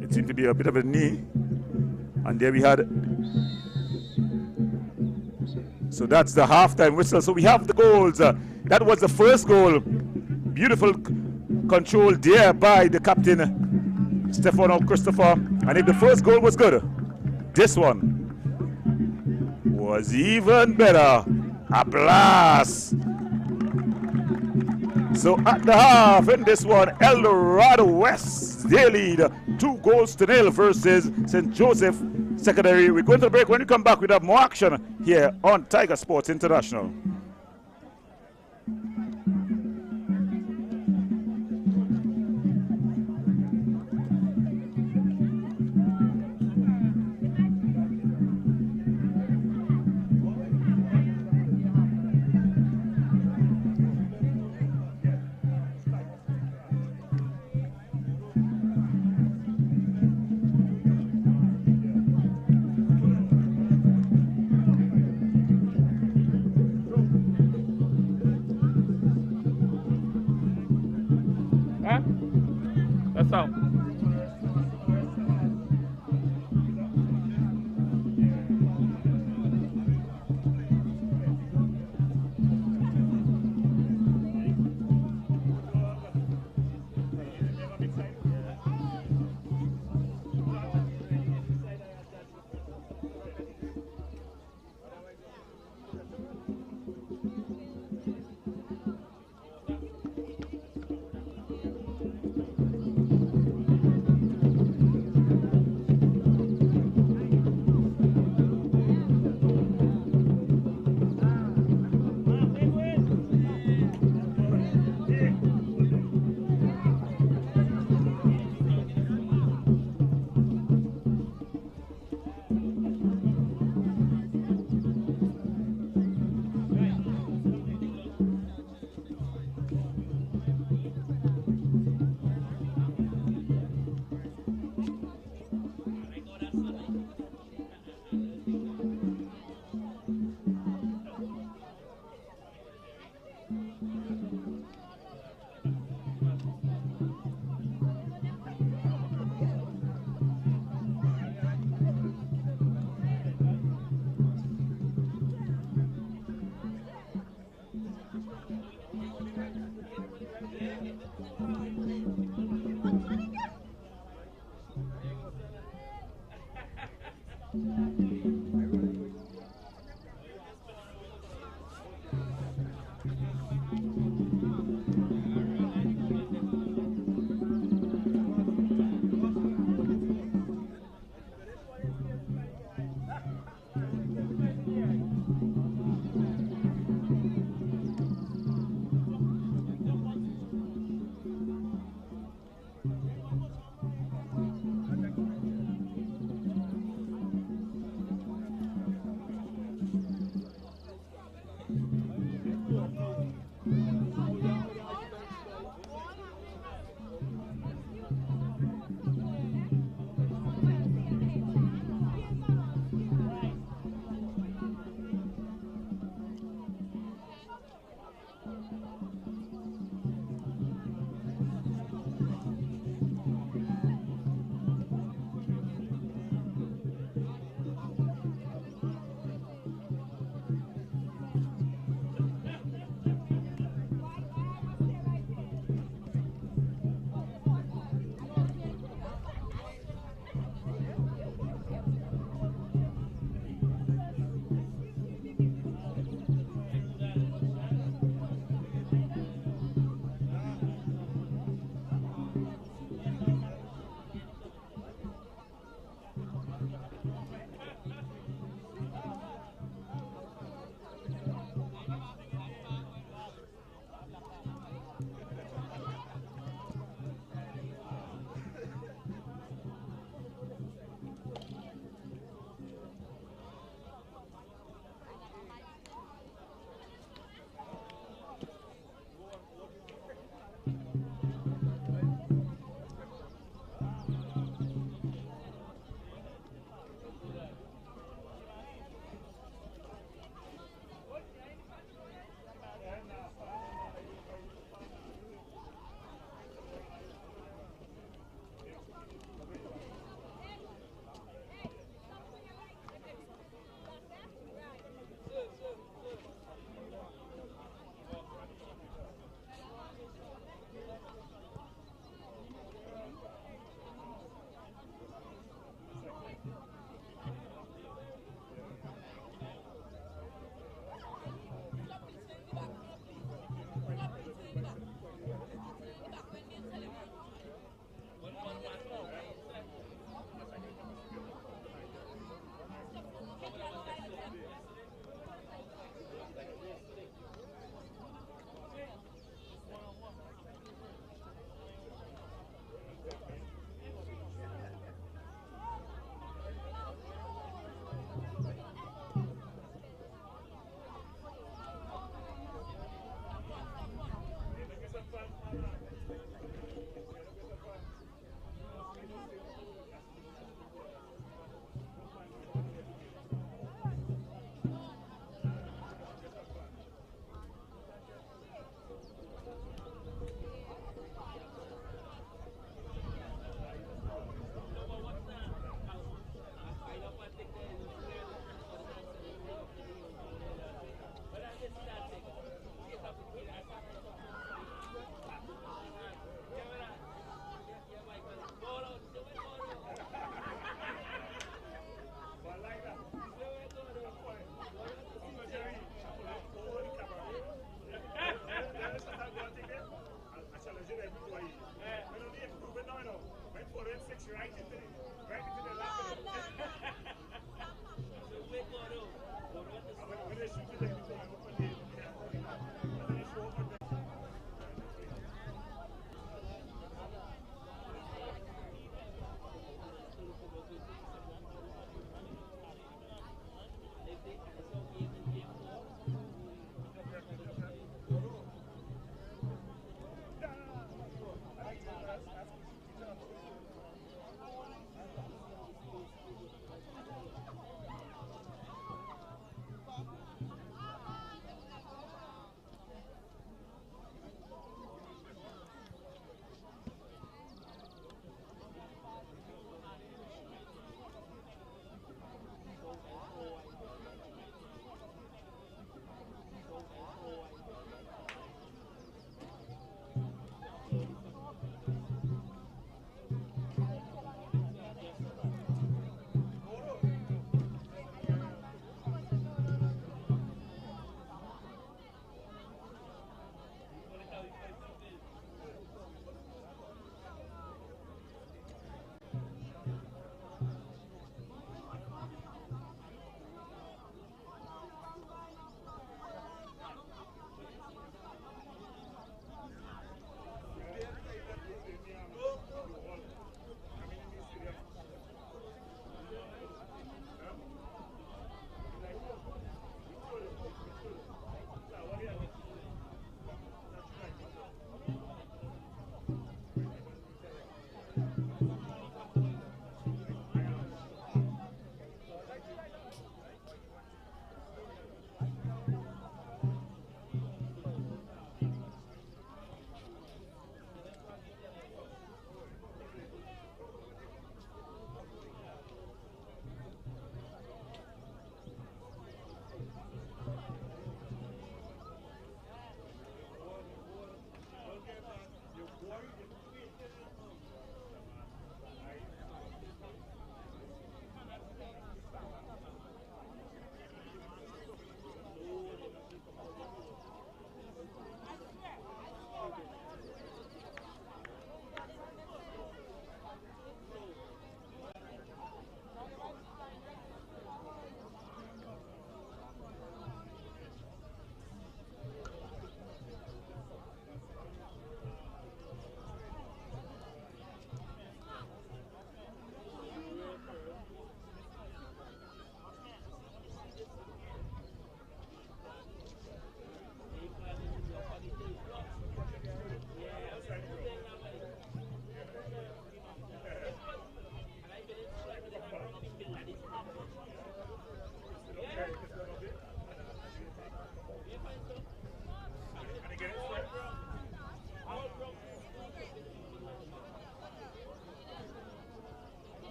It seemed to be a bit of a knee. And there we had. So that's the halftime whistle. So we have the goals. That was the first goal. Beautiful control there by the captain, Stefano Christopher. And if the first goal was good, this one was even better. A blast. So at the half in this one, El Dorado West, they lead 2-0 versus St. Joseph Secondary. We're going to the break. When we come back, we have more action here on Tiger Sports International. Huh? That's all.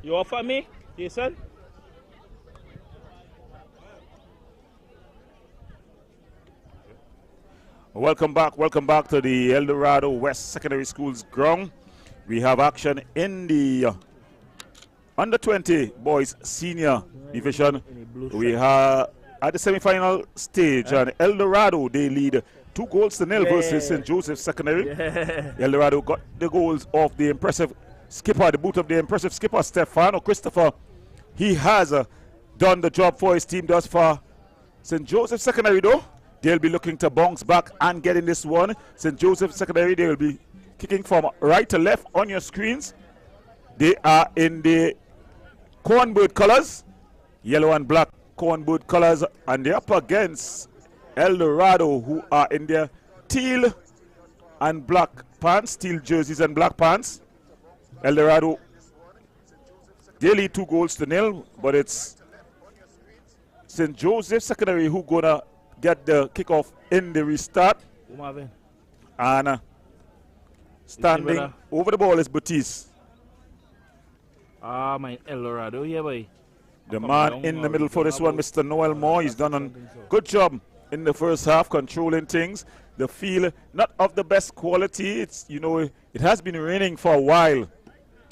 You offer me, Jason? Welcome back to the El Dorado West Secondary School's ground. We have action in the under 20 boys senior division. We are at the semi-final stage, and El Dorado, they lead 2-0 versus St. Joseph Secondary. El Dorado got the goals of the impressive skipper, the boot of the impressive skipper Stefano Christopher. He has done the job for his team thus far. St. Joseph Secondary, though, they'll be looking to bounce back and get in this one. St. Joseph Secondary, they will be kicking from right to left on your screens. They are in the cornbird colors, yellow and black cornbird colors, and they're up against El Dorado, who are in their teal and black pants, teal jerseys and black pants. El Dorado, they lead 2-0, but it's St. Joseph Secondary who gonna get the kickoff in the restart. And standing over the ball is Batiste. My El Dorado here, boy. The man in the middle for this one, Mr. Noel Moore. He's done a good job in the first half, controlling things. The field, not of the best quality. It's, you know, it has been raining for a while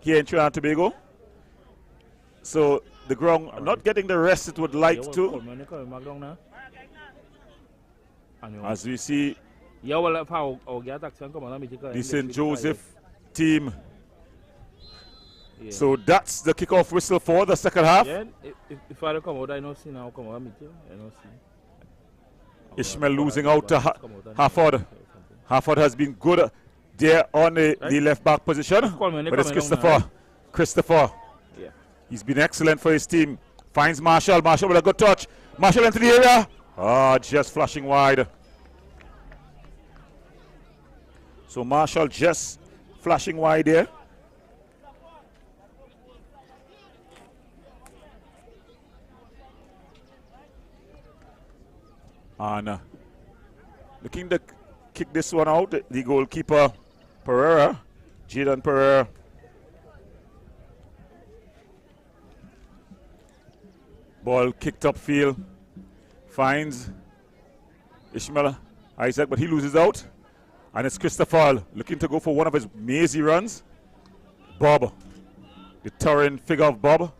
here in Trinidad and Tobago. So the ground not getting the rest it would like to. As we see, the St. Joseph team. So that's the kickoff whistle for the second half. Yeah, if I come out, I don't see now. Come out, I don't see. Ishmael losing out to Harford. Harford has been good there on the left back position. But it's Christopher. Yeah. He's been excellent for his team. Finds Marshall. Marshall with a good touch. Marshall into the area. Just flashing wide. So Marshall just flashing wide there. And looking to kick this one out, the goalkeeper Pereira, Jaden Pereira. Ball kicked upfield, finds Ishmael Isaac, but he loses out. And it's Christopher looking to go for one of his mazy runs. Bob, the towering figure of Bob,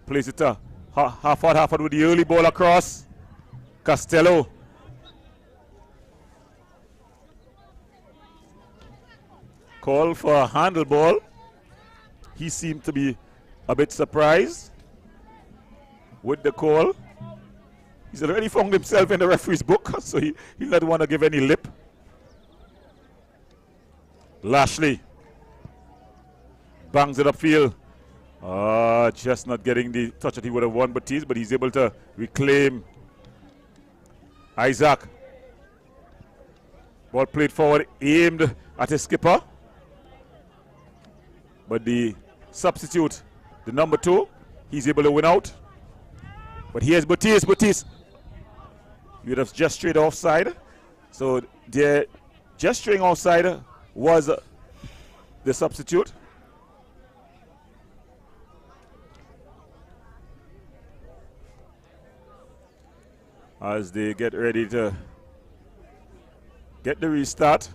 plays it to Harford with the early ball across. Costello. Call for a handle ball. He seemed to be a bit surprised with the call. He's already found himself in the referee's book, so he doesn't want to give any lip. Lashley bangs it upfield. Just not getting the touch that he would have won Batiste, but he's able to reclaim. Isaac. Ball played forward, aimed at his skipper. But the substitute, the number 2, he's able to win out. But here's Batiste. Batiste. He would have just straight offside. So the gesturing offside was the substitute. As they get ready to get the restart.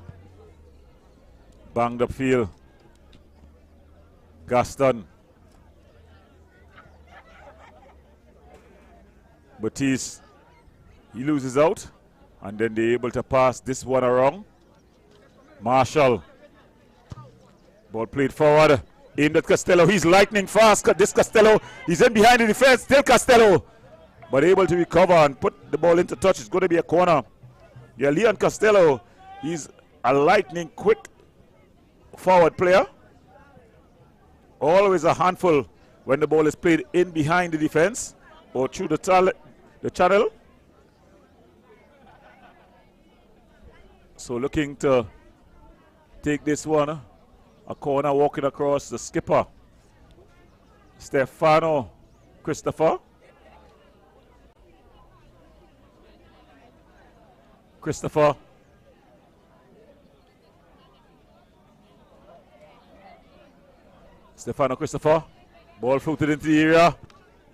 Banged upfield. Gaston. Batiste, he loses out. And then they're able to pass this one around. Marshall. Ball played forward. Aimed at Costello. He's lightning fast. This Costello, he's in behind the defense. Still Costello. But able to recover and put the ball into touch. It's going to be a corner. Yeah, Leon Costello, he's a lightning quick forward player. Always a handful when the ball is played in behind the defense or through the channel. So looking to take this one. A corner walking across the skipper. Stefano Christopher. Stefano Christopher Ball floated into the area.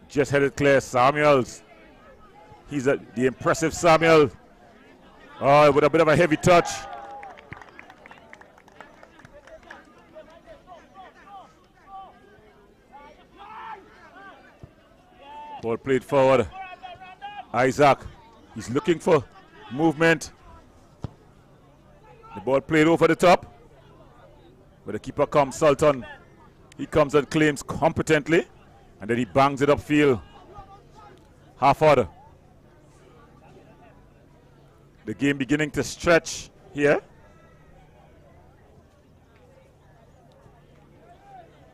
Just headed clear. Samuels. He's the impressive Samuel. Oh, with a bit of a heavy touch. Ball played forward. Isaac. He's looking for movement. The ball played over the top. But the keeper comes, Sultan. He comes and claims competently. And then he bangs it upfield. Half order. The game beginning to stretch here.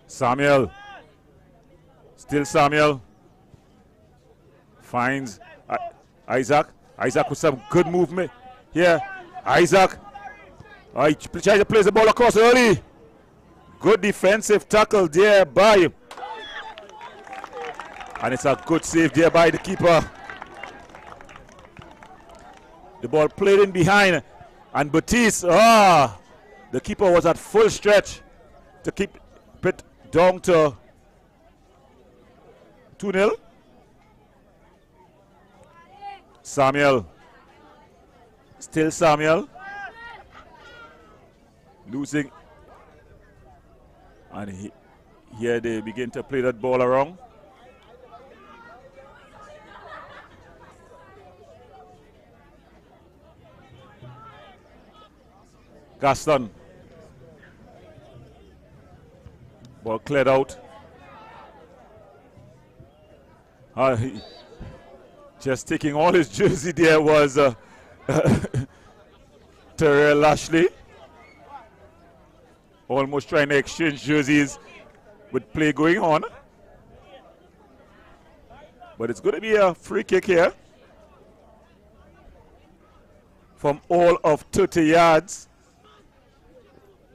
Samuel. Still Samuel. Finds Isaac. Isaac with some good movement here. Isaac. He tries to place the ball across early. Good defensive tackle there by. And it's a good save there by the keeper. The ball played in behind. And Batiste, the keeper was at full stretch to keep it down to 2-0. Samuel. Still Samuel. Losing. And here they begin to play that ball around. Gaston. Ball cleared out. Just taking all his jersey there was Terrell Lashley. Almost trying to exchange jerseys with play going on. But it's going to be a free kick here. From all of 30 yards.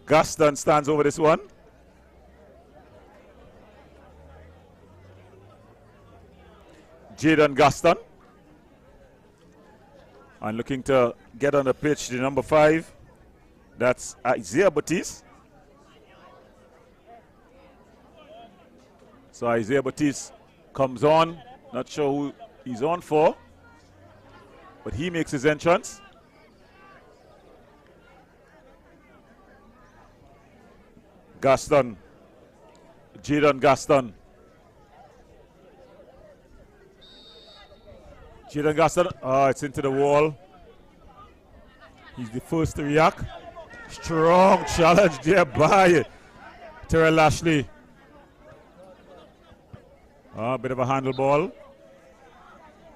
Gaston stands over this one. Jaden Gaston. And looking to get on the pitch, the number 5. That's Isaiah Batiste. So Isaiah Batiste comes on. Not sure who he's on for. But he makes his entrance. Gaston. Jaden Gaston. Jaden Gaston. It's into the wall. He's the first to react. Strong challenge there by Terrell Lashley. A bit of a handle ball.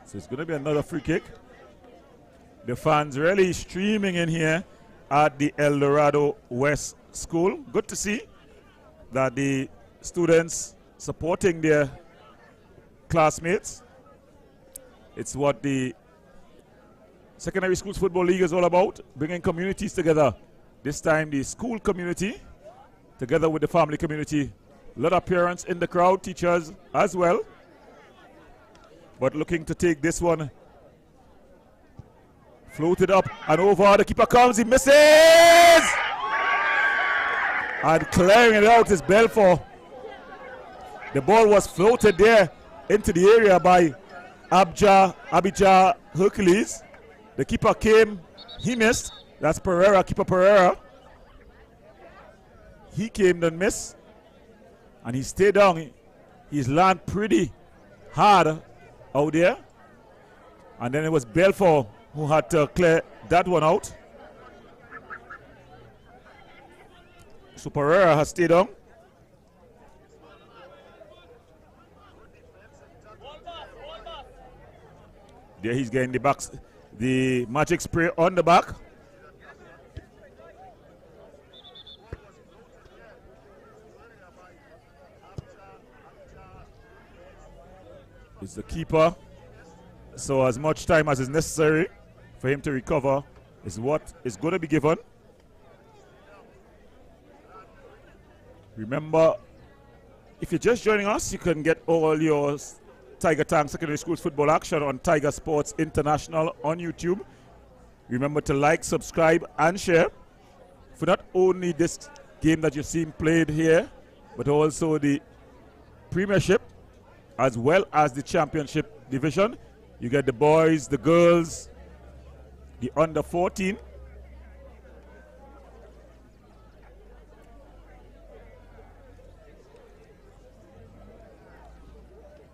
So it's going to be another free kick. The fans really streaming in here at the El Dorado West School. Good to see that the students supporting their classmates. It's what the Secondary Schools Football League is all about, bringing communities together. This time the school community together with the family community. A lot of parents in the crowd, teachers as well. But looking to take this one. Floated up and over. The keeper comes, he misses! And clearing it out is Belfort. The ball was floated there into the area by Abijah Hercules. The keeper came, he missed. That's Pereira, keeper Pereira. He came and missed. And he stayed down. He's landed pretty hard out there. And then it was Belfort who had to clear that one out. So Pereira has stayed on. There he's getting the magic spray on the back. It's the keeper. So as much time as is necessary for him to recover is what is going to be given. Remember, if you're just joining us, you can get all your Tiger Tank Secondary Schools football action on Tiger Sports International on YouTube. Remember to like, subscribe, and share for not only this game that you're seeing played here, but also the Premiership as well as the Championship division. You get the boys, the girls, the under 14.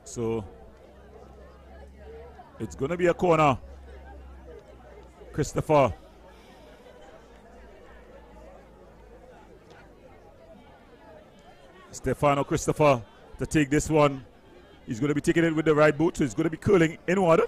So it's going to be a corner. Stefano Christopher to take this one. He's going to be taking it with the right boot, so he's going to be curling inward.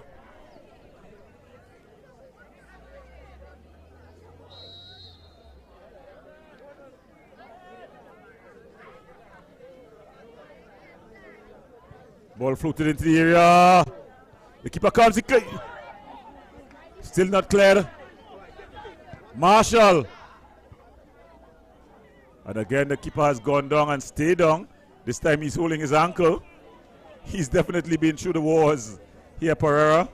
Ball floated into the area. The keeper comes. Still not cleared. Marshall. And again, the keeper has gone down and stayed down. This time he's holding his ankle. He's definitely been through the wars here, Pereira.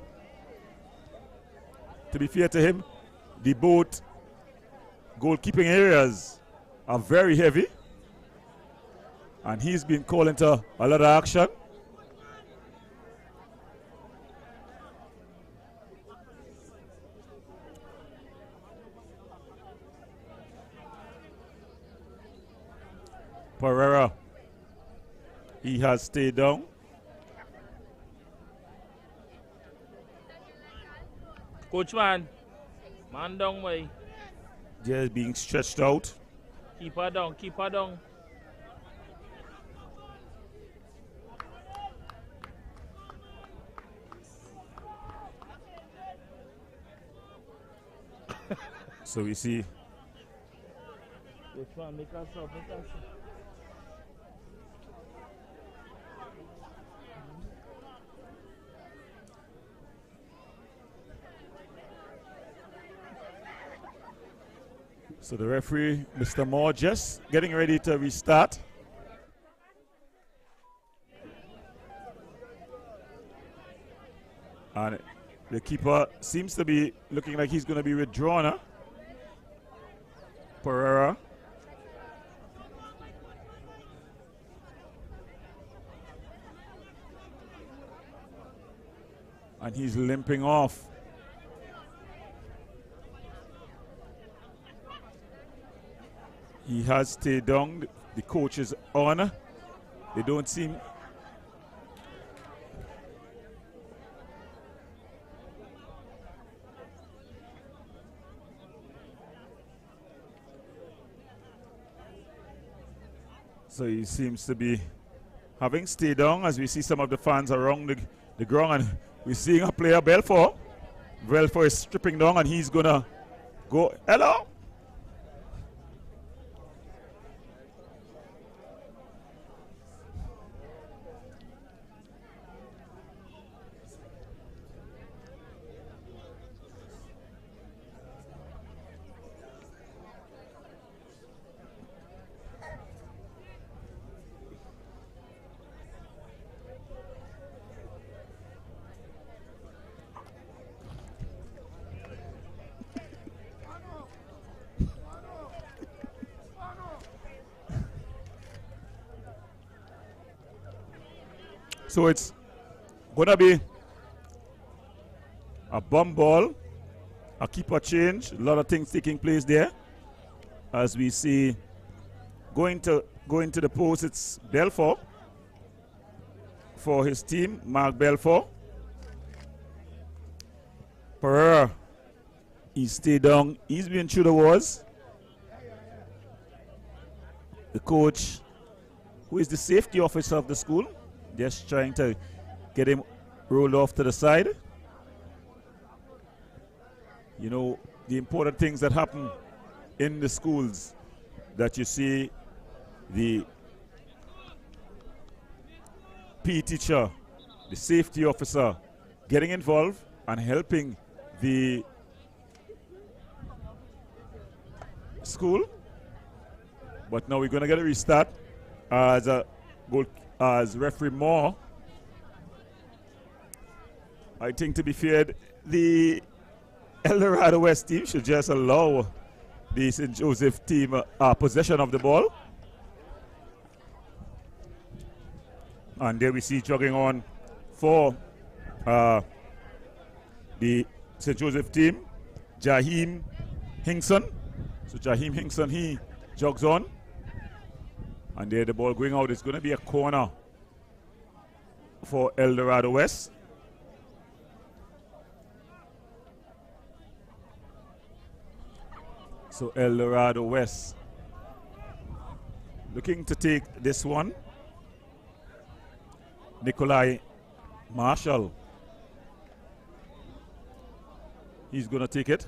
To be fair to him, the both goalkeeping areas are very heavy. And he's been called into a lot of action. Pereira, he has stayed down. Coach man down way. Just being stretched out. Keep her down, keep her down. So we see. Coach man, make us up, make us up. So the referee, Mr. Moore, just getting ready to restart. And the keeper seems to be looking like he's going to be withdrawn. Huh? Pereira. And he's limping off. He has stayed down. The coach is on. They don't seem. So he seems to be having stayed down as we see some of the fans around the ground. And we're seeing a player, Belfort. Belfort is stripping down and he's going to go. Hello? So it's going to be a bump ball, a keeper change, a lot of things taking place there. As we see going to the post, it's Belfort for his team, Mark Belfort. Pereira, he stayed down. He's been through the wars. The coach, who is the safety officer of the school, just trying to get him rolled off to the side. You know, the important things that happen in the schools, that you see the PE teacher, the safety officer getting involved and helping the school. But now we're going to get a restart as a goal. As referee Moore, I think to be fair, the El Dorado West team should just allow the St. Joseph team possession of the ball. And there we see jogging on for the St. Joseph team, Jaheim Hinkson. So Jaheim Hinkson, he jogs on. And there the ball going out. It's going to be a corner for El Dorado West. So El Dorado West looking to take this one. Nikolai Marshall. He's going to take it.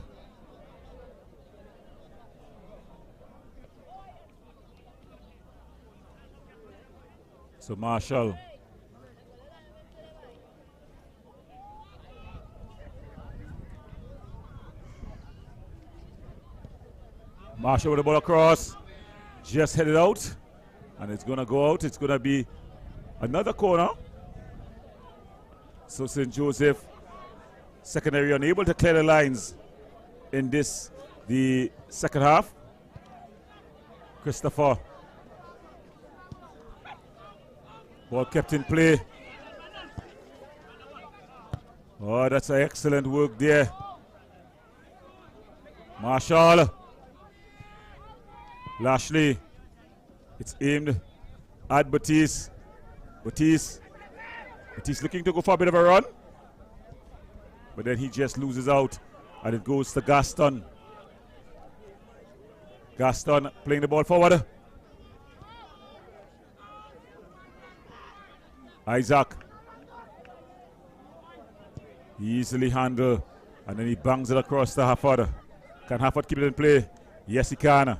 So Marshall. Marshall with the ball across. Just headed out. And it's going to go out. It's going to be another corner. So St. Joseph secondary unable to clear the lines in this, the second half. Christopher. Ball kept in play. Oh, that's an excellent work there. Marshall. Lashley. It's aimed at Batiste. Batiste looking to go for a bit of a run. But then he just loses out. And it goes to Gaston. Gaston playing the ball forward. Isaac. Easily handled. And then he bangs it across to Hafford. Can Hafford keep it in play? Yes, he can.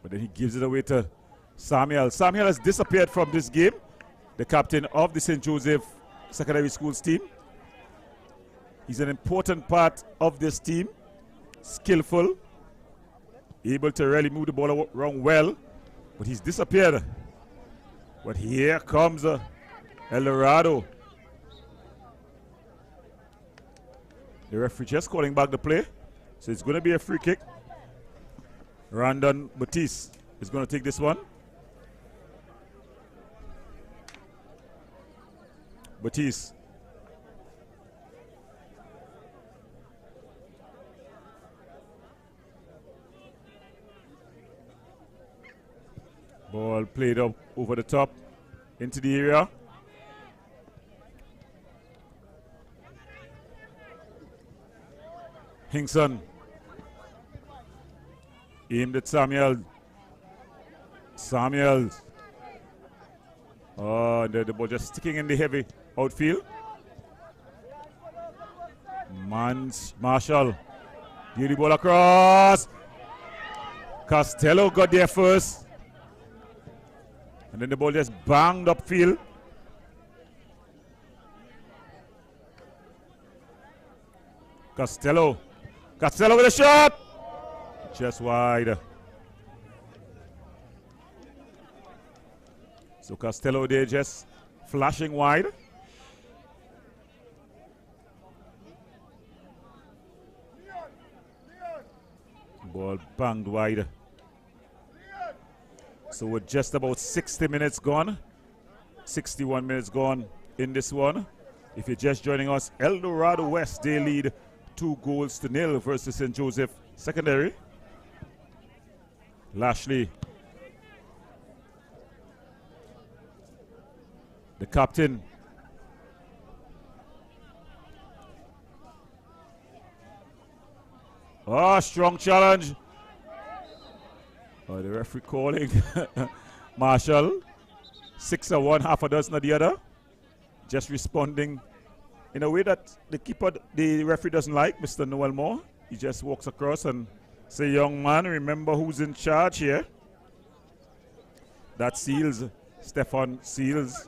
But then he gives it away to Samuel. Samuel has disappeared from this game. The captain of the St. Joseph Secondary Schools team. He's an important part of this team. Skillful. Able to really move the ball around well. But he's disappeared. But here comes El Dorado. The referee just calling back the play. So it's going to be a free kick. Randon Batiste is going to take this one. Batiste. Ball played up over the top into the area. Hinkson. Aimed at Samuel. Samuels. Oh, the ball just sticking in the heavy outfield. Marshall. Give the ball across. Costello got there first. And then the ball just banged upfield. Costello. Costello with a shot. Just wide. So Costello there just flashing wide. Ball banged wide. So with just about 60 minutes gone, 61 minutes gone in this one. If you're just joining us, El Dorado West, they lead 2-0 versus St. Joseph Secondary. Lashley. The captain. Oh, strong challenge. Oh, the referee calling. Marshall. 6 of one, half a dozen of the other. Just responding in a way that the referee doesn't like, Mr. Noel Moore. He just walks across and say, young man, remember who's in charge here. That's Seals, Stefan Seals.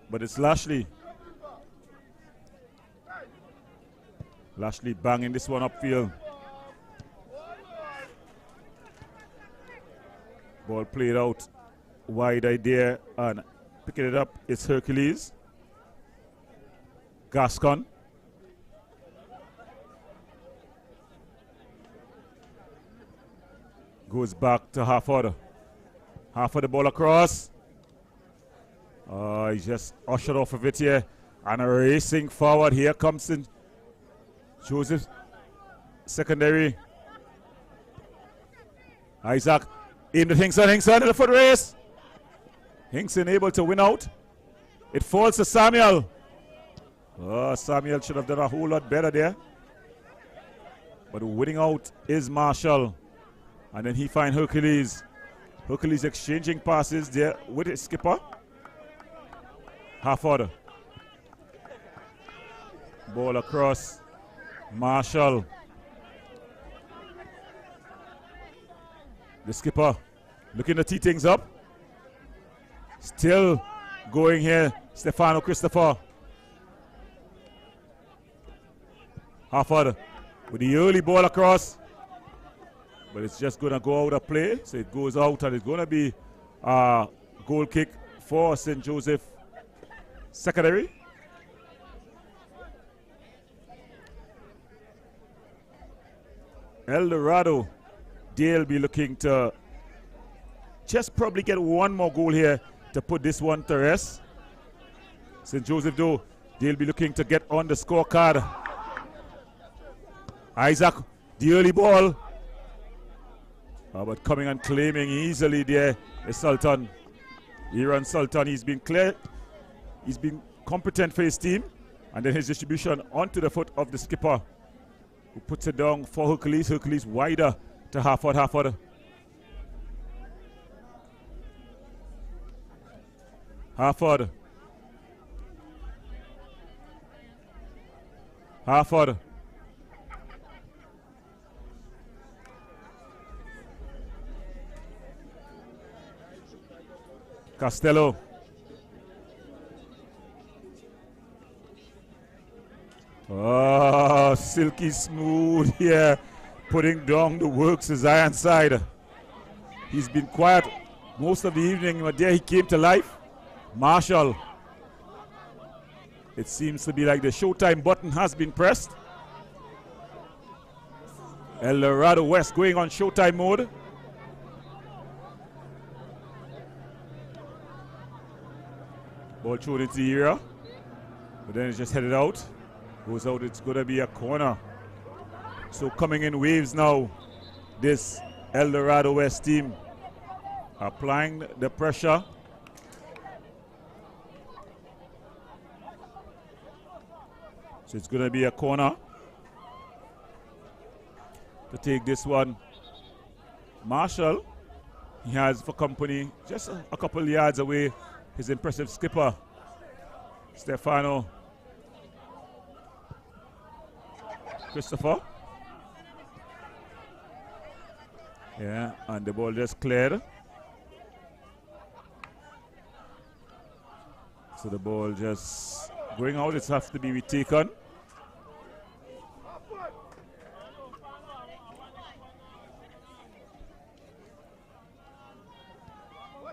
But it's Lashley. Lashley banging this one upfield. Ball played out wide idea and picking it up, it's Hercules. Gascon. Goes back to half order. Half of the ball across. He just ushered off of it here. And racing forward. Here comes in Joseph. Secondary. Isaac into Hinkson. Hinkson in the foot race. Hinkson able to win out. It falls to Samuel. Samuel should have done a whole lot better there. But winning out is Marshall. And then he finds Hercules. Hercules exchanging passes there with his skipper. Half order. Ball across. Marshall. The skipper looking to tee things up. Still going here. Stefano Christopher. Half order. With the early ball across. But it's just going to go out of play. So it goes out and it's going to be a goal kick for St. Joseph Secondary. El Dorado, they'll be looking to just probably get one more goal here to put this one to rest. St. Joseph, though, they'll be looking to get on the scorecard. Isaac, the early ball. But coming and claiming easily there is Sultan. Aaron Sultan, he's been clear. He's been competent for his team. And then his distribution onto the foot of the skipper, who puts it down for Hercules. Hercules wider to Harford. Harford. Harford. Harford. Costello. Oh, silky smooth here, putting down the works his iron side. He's been quiet most of the evening, but there he came to life. Marshall. It seems to be like the showtime button has been pressed. El Dorado West going on showtime mode. Ball thrown into the area, but then it's just headed out. Goes out, it's going to be a corner. So coming in waves now, this El Dorado West team applying the pressure. So it's going to be a corner to take this one. Marshall, he has for company just a couple yards away his impressive skipper, Stefano Christopher. Yeah, and the ball just cleared. So the ball just going out, it has to be retaken.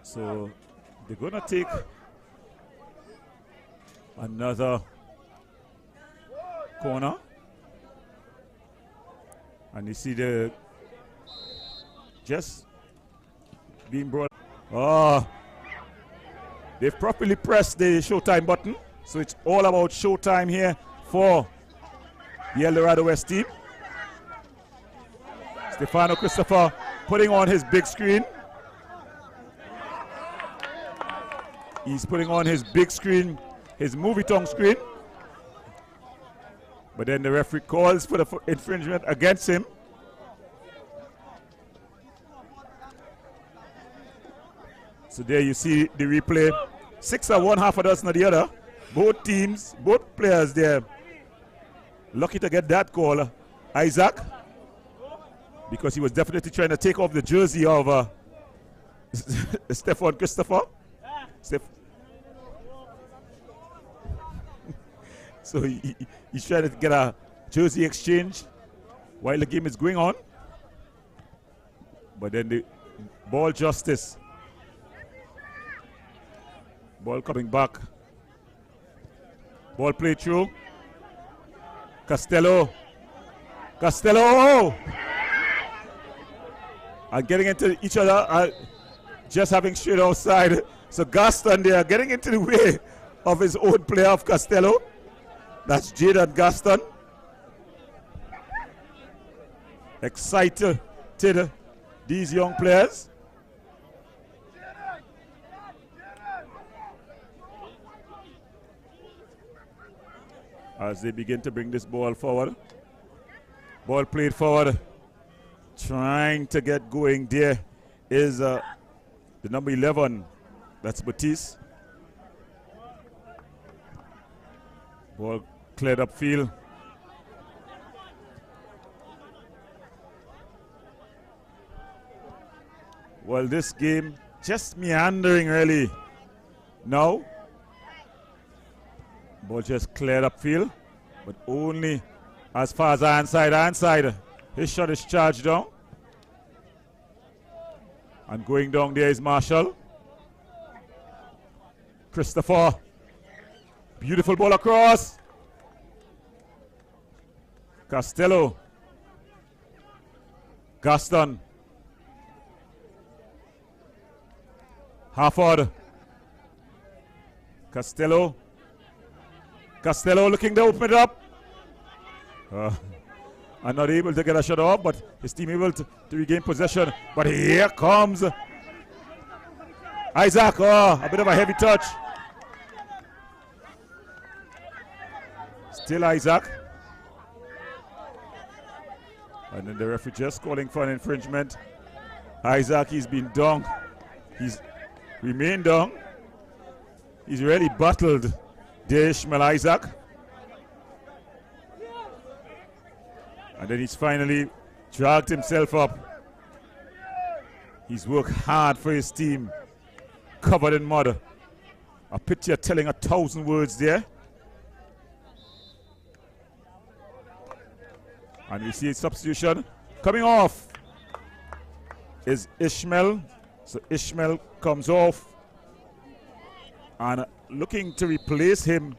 So they're gonna take another corner. And you see the just being brought. Oh, they've properly pressed the showtime button. So it's all about showtime here for the El Dorado West team. Stefano Christopher putting on his big screen. He's putting on his big screen, his movie-tongue screen. But then the referee calls for the infringement against him. So there you see the replay. 6 are one, half a dozen of the other. Both teams, both players there. Lucky to get that call. Isaac, because he was definitely trying to take off the jersey of Stefan Christopher. So he's trying to get a jersey exchange while the game is going on. But then the ball justice. Ball coming back. Ball played through. Costello. Costello! And getting into each other. just having straight outside. So Gaston there getting into the way of his own player of Costello. That's Jaden Gaston. Excited, these young players. As they begin to bring this ball forward. Ball played forward. Trying to get going. There is the number 11. That's Batiste. Ball cleared up field. Well, this game just meandering really. Now, ball just cleared up field, but only as far as Ironside. His shot is charged down. And going down there is Marshall. Christopher. Beautiful ball across. Costello. Gaston. Harford. Costello. Costello looking to open it up. And not able to get a shot off, but his team able to regain possession. But here comes Isaac. Oh, a bit of a heavy touch. Still Isaac. And then the referee just calling for an infringement. Isaac, he's been down. He's remained down. He's really battled there, Ishmael Isaac. And then he's finally dragged himself up. He's worked hard for his team, covered in mud. A picture telling 1,000 words there. And we see a substitution coming off is Ishmael. So Ishmael comes off and looking to replace him.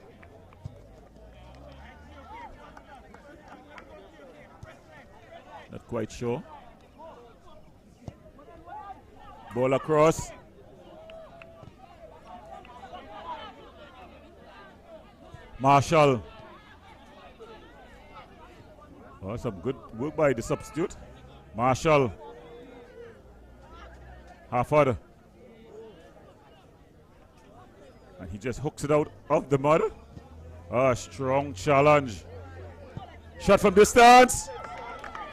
Not quite sure. Ball across. Marshall. Oh, some good work by the substitute. Marshall. Harford. And he just hooks it out of the mud. A strong challenge. Shot from distance.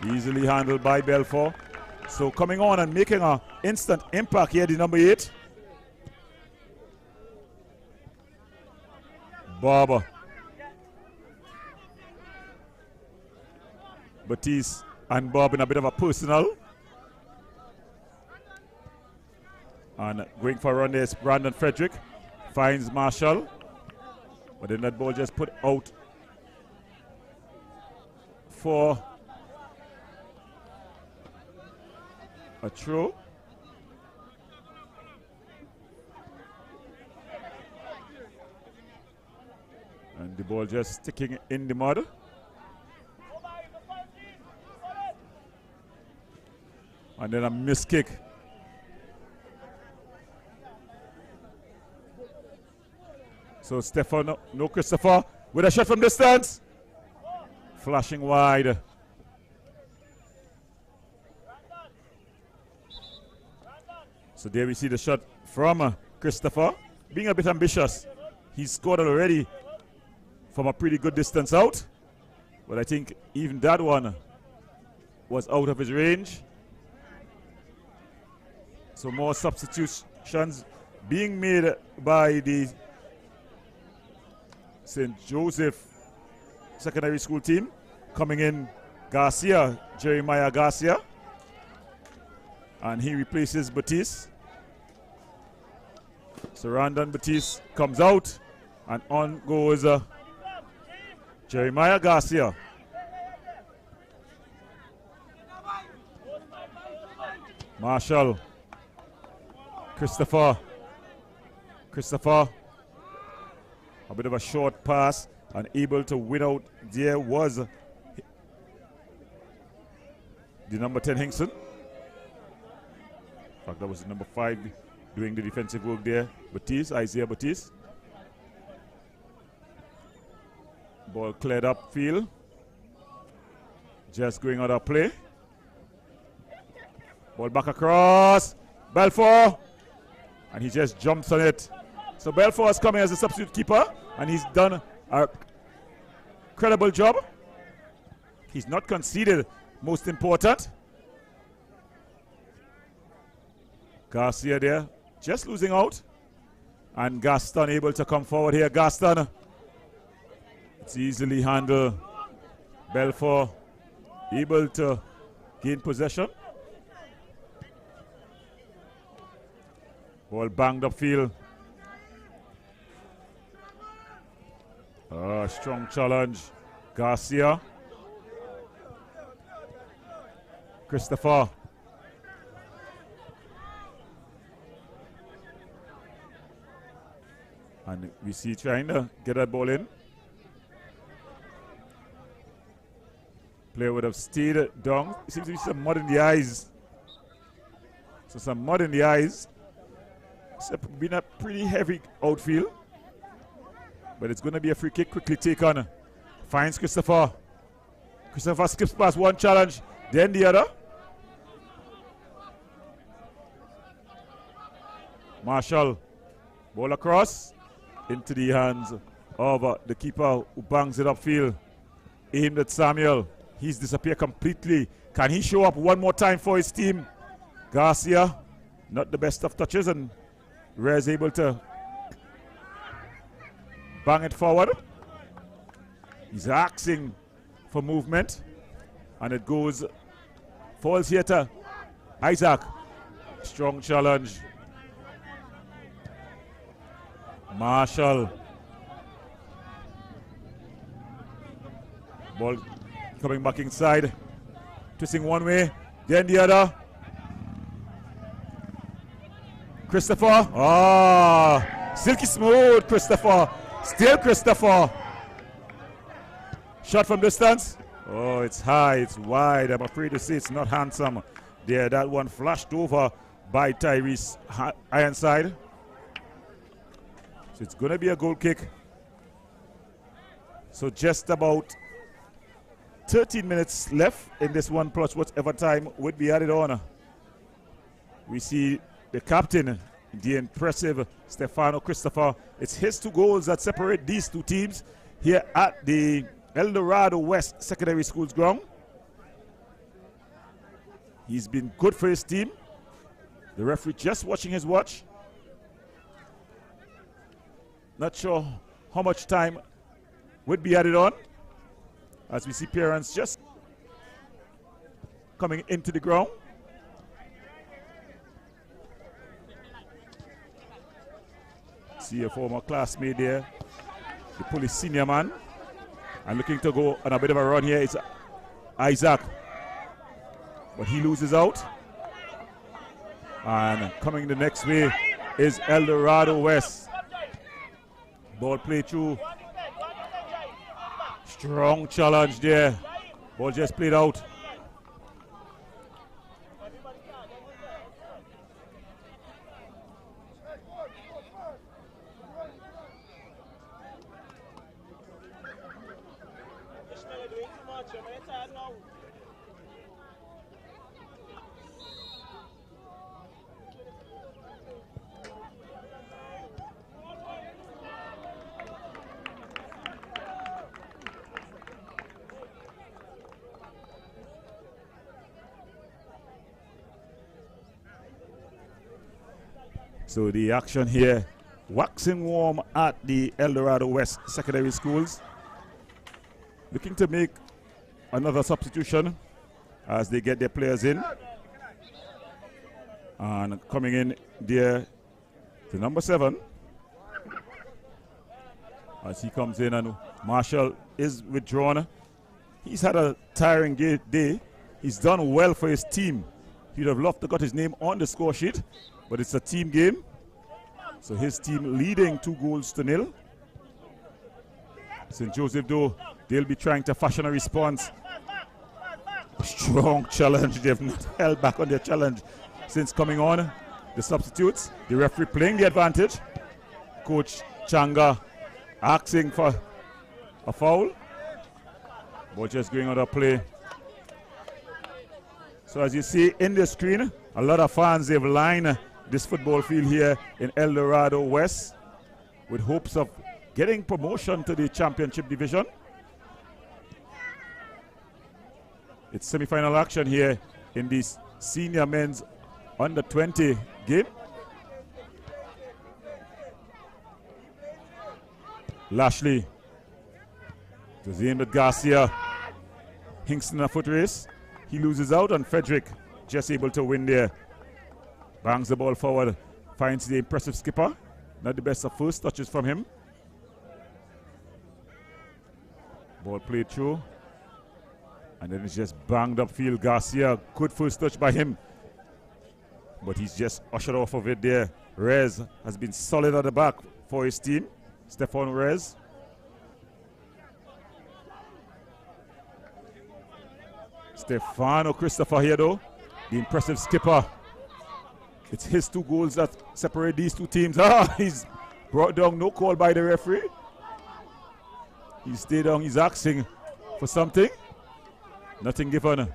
Easily handled by Belfort. So coming on and making an instant impact here, the number 8. Barber. Batiste and Bob in a bit of a personal. And going for a run there is Brandon Frederick. Finds Marshall. But then that ball just put out for a throw. And the ball just sticking in the mud. And then a missed kick. So Stefan, no Christopher, with a shot from distance. Flashing wide. So there we see the shot from Christopher. Being a bit ambitious. He scored already from a pretty good distance out. But I think even that one was out of his range. So more substitutions being made by the St. Joseph Secondary School team. Coming in, Garcia, Jeremiah Garcia. And he replaces Batiste. So Randon Batiste comes out. And on goes Jeremiah Garcia. Marshall. Christopher. A bit of a short pass and able to win out. There was the number 10 Hinkson. In fact, that was the number 5 doing the defensive work there. Isaiah Batiste. Ball cleared up field. Just going out of play. Ball back across. Belfort. And he just jumps on it. So Belfort is coming as a substitute keeper. And he's done a credible job. He's not conceded, most important. Garcia there, just losing out. And Gaston able to come forward here. Gaston. It's easily handled. Belfort able to gain possession. Ball banged upfield. Strong challenge. Garcia. Christopher. And we see trying to get that ball in. Player would have stayed down. Seems to be some mud in the eyes. So some mud in the eyes. It's been a pretty heavy outfield. But it's going to be a free kick quickly taken. Finds Christopher. Christopher skips past one challenge, then the other. Marshall. Ball across. Into the hands of the keeper who bangs it upfield. Aimed at Samuel. He's disappeared completely. Can he show up one more time for his team? Garcia, not the best of touches, and Rez able to bang it forward. He's asking for movement, and it falls here to Isaac. Strong challenge. Marshall. Ball coming back inside. Twisting one way, then the other. Christopher. Silky smooth, Christopher. Still Christopher. Shot from distance. Oh, it's high, it's wide. I'm afraid to say it's not handsome. There, that one flashed over by Tyrese Ironside. So it's going to be a goal kick. So just about 13 minutes left in this one, plus whatever time would be added on. We see the captain, the impressive Stefano Christopher. It's his 2 goals that separate these 2 teams here at the El Dorado West Secondary School's ground. He's been good for his team. The referee just watching his watch. Not sure how much time would be added on, as we see parents just coming into the ground. See a former classmate there, the police senior man, and looking to go on a bit of a run here. It's Isaac, but he loses out. And coming the next way is El Dorado West. Ball play through. Strong challenge there. Ball just played out. So the action here, waxing warm at the El Dorado West Secondary Schools. Looking to make another substitution as they get their players in. And coming in there, the number 7. As he comes in, and Marshall is withdrawn. He's had a tiring day. He's done well for his team. He'd have loved to got his name on the score sheet, but it's a team game. So his team leading 2-0. St. Joseph, though, they'll be trying to fashion a response. Strong challenge. They've not held back on their challenge since coming on. the substitutes. The referee playing the advantage. Coach Changa asking for a foul. Ball just going out of play. So as you see in the screen, a lot of fans, they've lined this football field here in El Dorado West with hopes of getting promotion to the championship division. It's semi-final action here in this senior men's under 20 game. Lashley to Zainbert Garcia. Hingston a foot race. He loses out and Frederick just able to win there. Bangs the ball forward. Finds the impressive skipper. Not the best of first touches from him. Ball played through. And then it's just banged upfield. Garcia, good first touch by him. But he's just ushered off of it there. Rez has been solid at the back for his team. Stefan Rez. Stefano Christopher here though. The impressive skipper. It's his 2 goals that separate these 2 teams. He's brought down, no call by the referee. He stayed down, he's asking for something. Nothing given.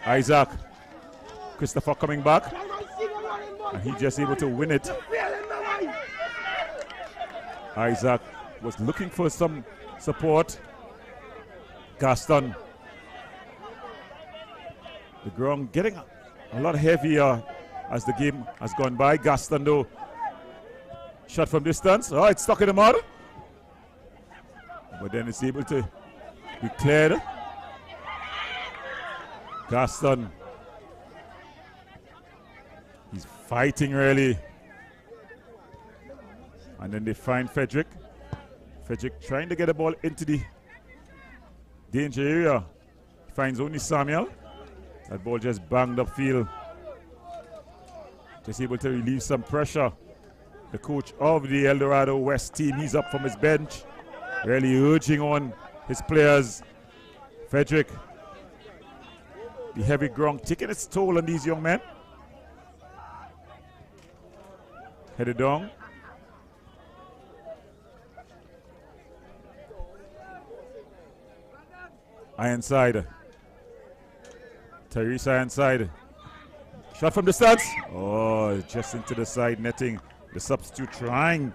Isaac. Christopher coming back. And he just able to win it. Isaac was looking for some support. Gaston. The ground getting a lot heavier as the game has gone by. Gaston though. Shot from distance. Oh, it's stuck in the mud. But then it's able to be cleared. Gaston. He's fighting really. And then they find Frederick. Frederick trying to get the ball into the danger area. He finds only Samuel. That ball just banged upfield. Just able to relieve some pressure. The coach of the El Dorado West team, he's up from his bench. Really urging on his players. Frederick. The heavy ground taking its toll on these young men. Headed down. Ironside. Tyrese Ironside. Shot from distance. Oh, just into the side netting. The substitute trying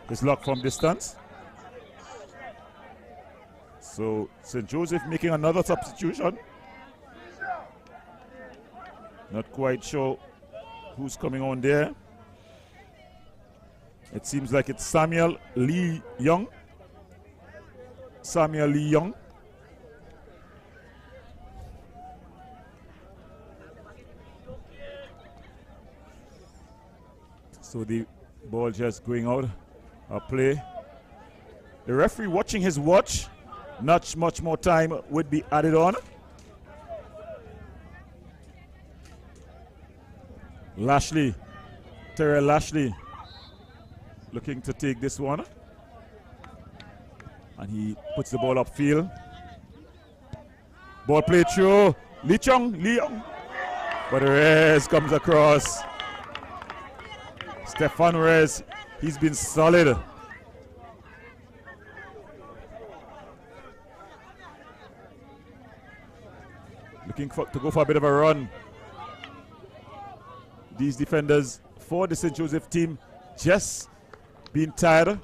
his luck from distance. So St. Joseph making another substitution. Not quite sure who's coming on there. It seems like it's Samuel Lee Young. Samuel Lee Young. So the ball just going out of play. The referee watching his watch. Not much more time would be added on. Lashley. Terrell Lashley. Looking to take this one. And he puts the ball upfield. Ball played through. Lee Young. But Rez comes across. Stefan Rez, he's been solid. Looking to go for a bit of a run. These defenders for the St. Joseph team just been tired.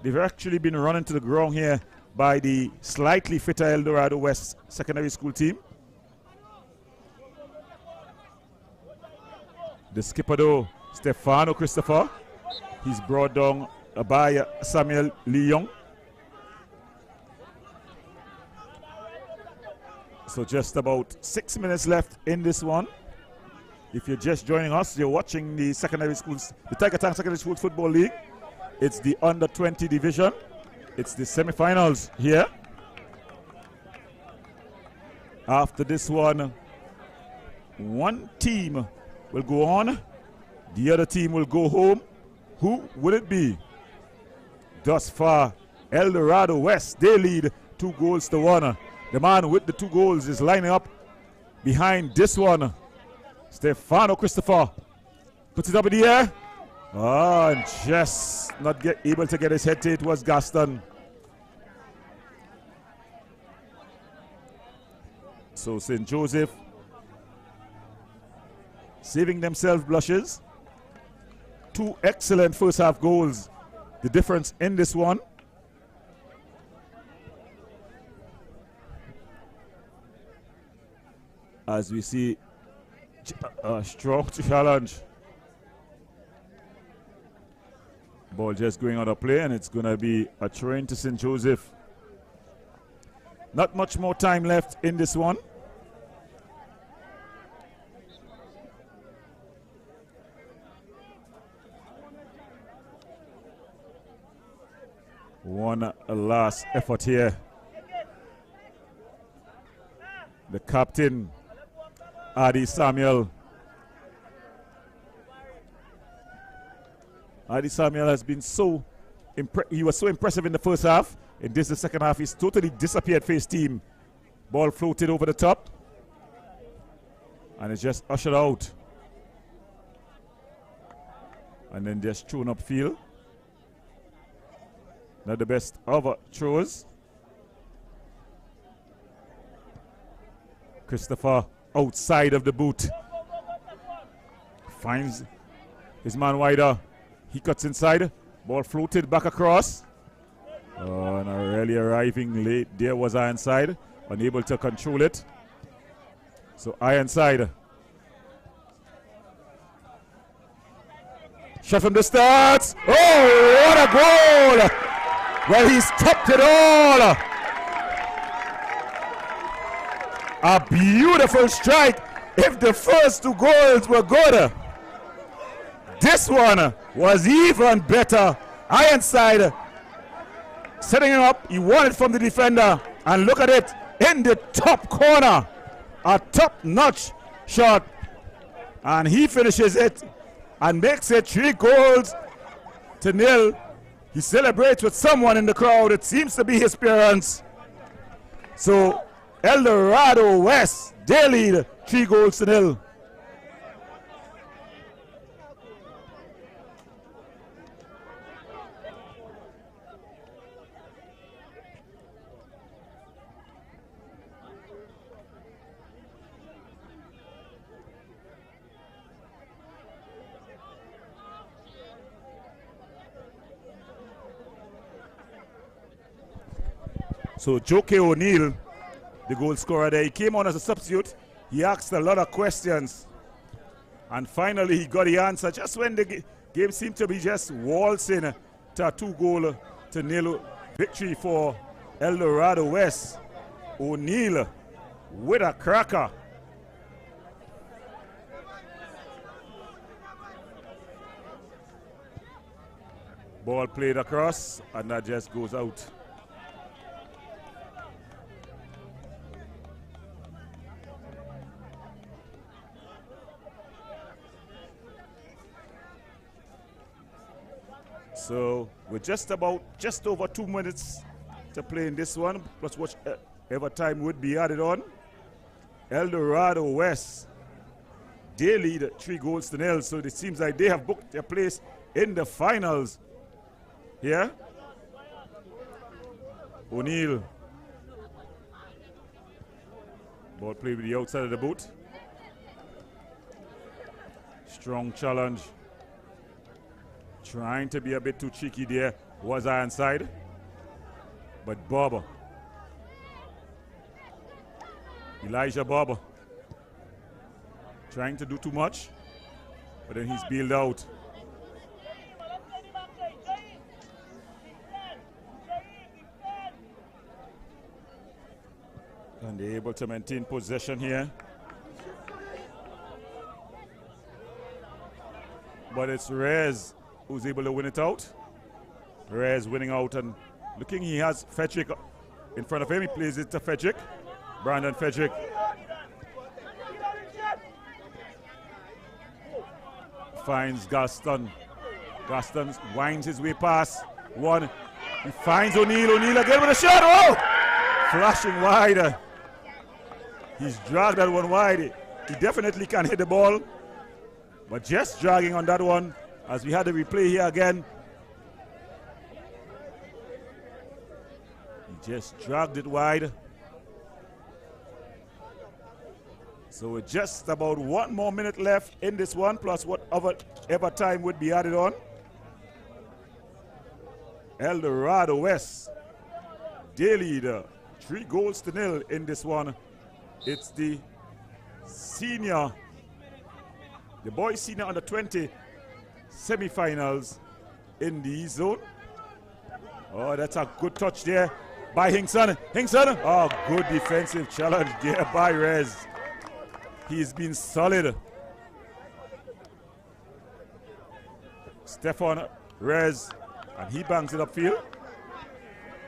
They've actually been running to the ground here by the slightly fitter El Dorado West secondary school team. The skipper though, Stefano Christopher. He's brought down by Samuel Lee Young. So just about 6 minutes left in this one. If you're just joining us, you're watching the secondary schools, the Tiger Tank Secondary Schools Football League. It's the under 20 division. It's the semifinals here. After this one team will go on. The other team will go home. Who will it be? Thus far, El Dorado West, they lead 2-1. The man with the 2 goals is lining up behind this one. Stefano Christopher puts it up in the air. Oh, and just not able to get his head to it was Gaston. So St. Joseph saving themselves blushes. 2 excellent first half goals. The difference in this one. As we see a strong challenge. Ball just going on a play, and it's going to be a throw-in to St. Joseph. Not much more time left in this one. One last effort here. The captain, Adi Samuel. Adi Samuel has been he was so impressive in the first half. In the second half, he's totally disappeared for his team. Ball floated over the top. And it's just ushered out. And then just thrown upfield. Not the best of throws. Christopher outside of the boot. Finds his man wider. He cuts inside. Ball floated back across. And really arriving late there was Ironside. Unable to control it. So Ironside. Shot from the start. Oh, what a goal! Well, he's topped it all. A beautiful strike. If the first 2 goals were good, this one was even better. Ironside setting him up. He won it from the defender. And look at it in the top corner. A top-notch shot. And he finishes it and makes it 3-0. He celebrates with someone in the crowd. It seems to be his parents. So El Dorado West, they lead 3-0. So Joke O'Neill, the goal scorer there, he came on as a substitute. He asked a lot of questions. And finally he got the answer just when the game seemed to be just waltzing to a 2-0 victory for El Dorado West. O'Neill with a cracker. Ball played across and that just goes out. So we're just over 2 minutes to play in this one, plus whatever time would be added on. El Dorado West, they lead 3-0. So it seems like they have booked their place in the finals here. O'Neill. Ball played with the outside of the boot. Strong challenge. Trying to be a bit too cheeky there was Ironside. But Bob, Elijah Bob, trying to do too much, but then he's bailed out. And they're able to maintain possession here. But it's Rez who's able to win it out. Rez winning out and looking, he has Fedrick in front of him. He plays it to Fedrick. Brandon Fedrick. Finds Gaston. Gaston winds his way past one. He finds O'Neill. O'Neill again with a shot. Oh! Flashing wide. He's dragged that one wide. He definitely can hit the ball, but just dragging on that one as we had the replay here again. He just dragged it wide. So with just about 1 more minute left in this one, plus whatever time would be added on. El Dorado West, they lead 3-0 in this one. It's the senior, the boys senior under 20 semifinals in the East Zone. Oh, that's a good touch there by Hinkson. Hinkson, oh, good defensive challenge there by Rez. He's been solid. Stefan Rez, and he bangs it upfield.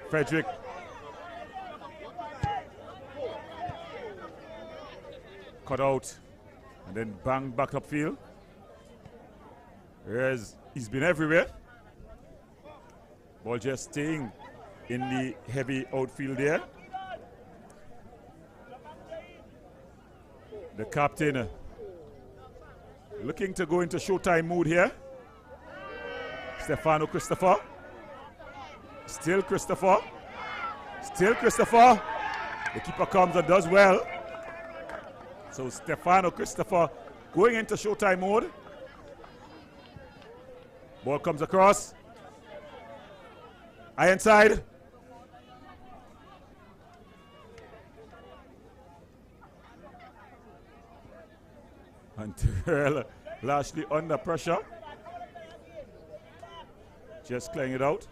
Frederick. Cut out and then bang back upfield. Rez, he's been everywhere. Ball just staying in the heavy outfield there. The captain looking to go into showtime mood here. Stefano Christopher. Still Christopher. Still Christopher. The keeper comes and does well. So Stefano Christopher going into showtime mode. Ball comes across. Ironside. And Terrell Lashley under pressure. Just clearing it out.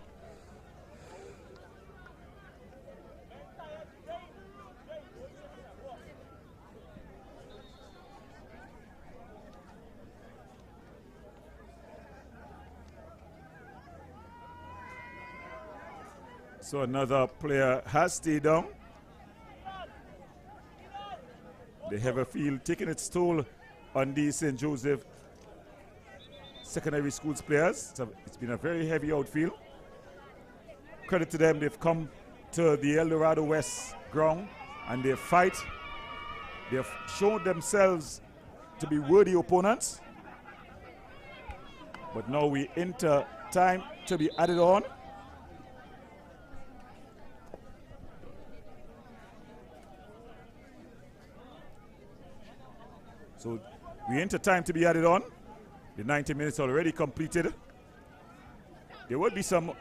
So another player has stayed down. The heavy field taking its toll on the St. Joseph secondary schools players. So it's been a very heavy outfield. Credit to them, they've come to the El Dorado West ground and they fight. They have shown themselves to be worthy opponents. But now we enter time to be added on. So we enter time to be added on. The 90 minutes already completed. There will be some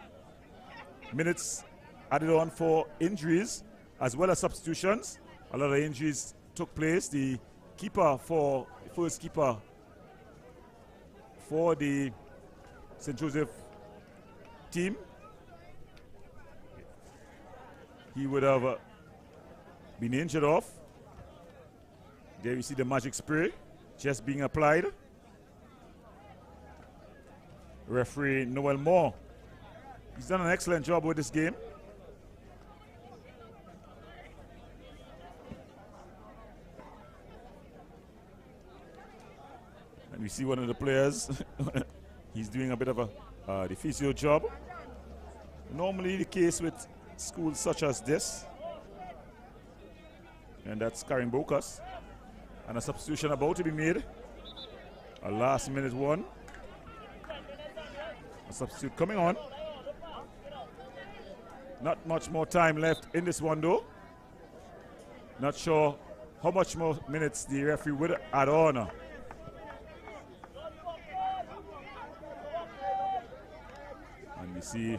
minutes added on for injuries as well as substitutions. A lot of injuries took place. The keeper for the first keeper for the St. Joseph team, he would have been injured off. There you see the magic spray just being applied. Referee Noel Moore, he's done an excellent job with this game. And we see one of the players, he's doing a bit of a the physio job. Normally the case with schools such as this. And that's Karim Bokas. And a substitution about to be made. A last minute one. A substitute coming on. Not much more time left in this one though. Not sure how much more minutes the referee would add on. And we see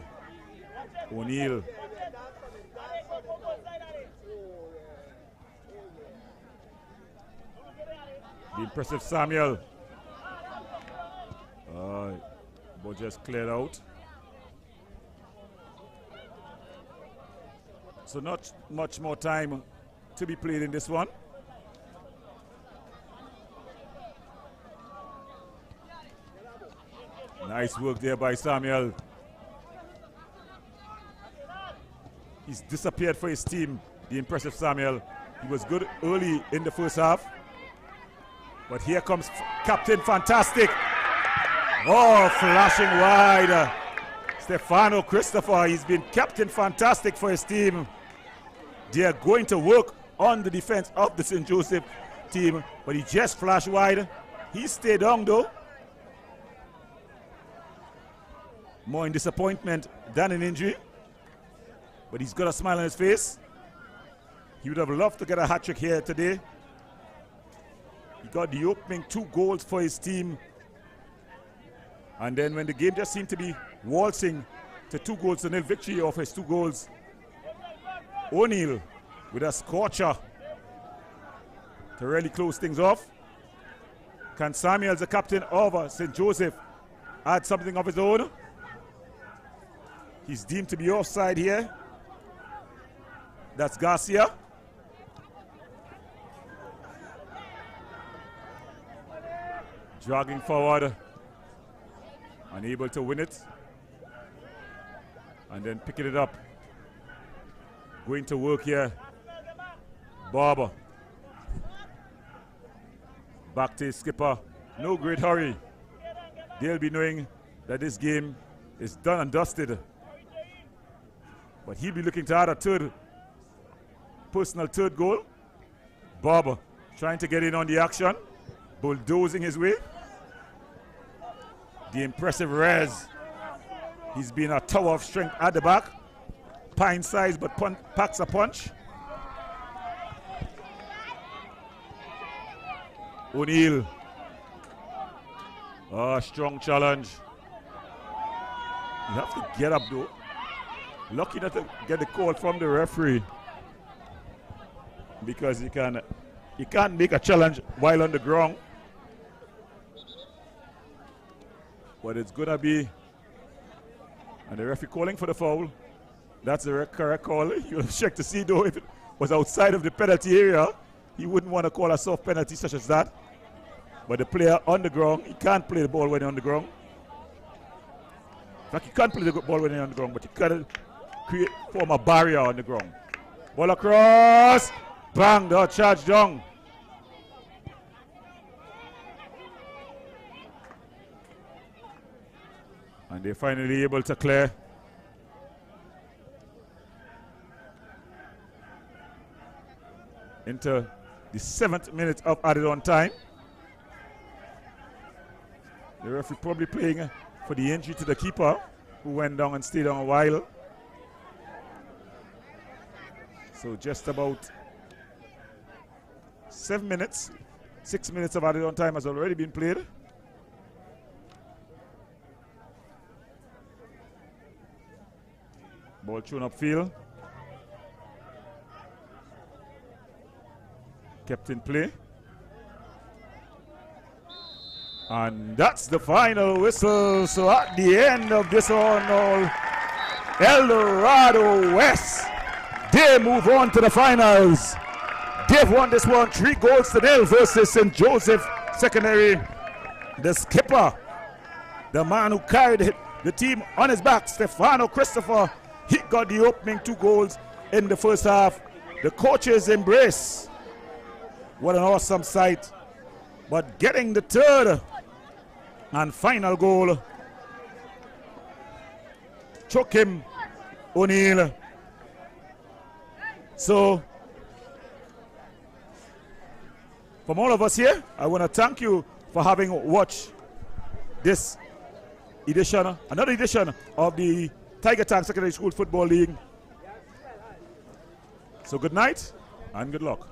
O'Neill. The impressive Samuel. Ball just cleared out. So not much more time to be played in this one. Nice work there by Samuel. He's disappeared for his team, the impressive Samuel. He was good early in the first half. But here comes Captain Fantastic. Oh, flashing wide. Stefano Christopher, he's been Captain Fantastic for his team. They are going to work on the defense of the St. Joseph team, but he just flashed wide. He stayed down though. More in disappointment than in injury. But he's got a smile on his face. He would have loved to get a hat-trick here today. He got the opening 2 goals for his team. And then when the game just seemed to be waltzing to 2-0 victory of his 2 goals, O'Neill with a scorcher to really close things off. Can Samuels, the captain of St. Joseph, add something of his own? He's deemed to be offside here. That's Garcia. Dragging forward. Unable to win it. And then picking it up. Going to work here. Barber. Back to his skipper. No great hurry. They'll be knowing that this game is done and dusted. But he'll be looking to add a personal third goal. Barber trying to get in on the action. Bulldozing his way. The impressive Rez. He's been a tower of strength at the back. Pine size but packs a punch. O'Neill. Strong challenge. You have to get up though. Lucky not to get the call from the referee. Because you can't make a challenge while on the ground. But it's gonna be, and the referee calling for the foul. That's the correct call. You'll check to see though if it was outside of the penalty area. He wouldn't want to call a soft penalty such as that. But the player on the ground, he can't play the ball when he's on the ground. In fact, he can't play the ball when he's on the ground, but he can form a barrier on the ground. Ball across, bang, the charge down. And they're finally able to clear. Into the 7th minute of added on time. The referee probably playing for the injury to the keeper, who went down and stayed on a while. So just about 7 minutes, 6 minutes of added on time has already been played. Ball thrown upfield. Kept in play. And that's the final whistle. So at the end of this all, El Dorado West, they move on to the finals. They've won this one 3-0 versus St. Joseph Secondary. The skipper, the man who carried the team on his back, Stefano Christopher, he got the opening 2 goals in the first half. The coaches embrace. What an awesome sight. But getting the third and final goal, choke him, O'Neill. So, from all of us here, I want to thank you for having watched this edition, another edition of the Tiger Tank Secondary School Football League. So good night and good luck.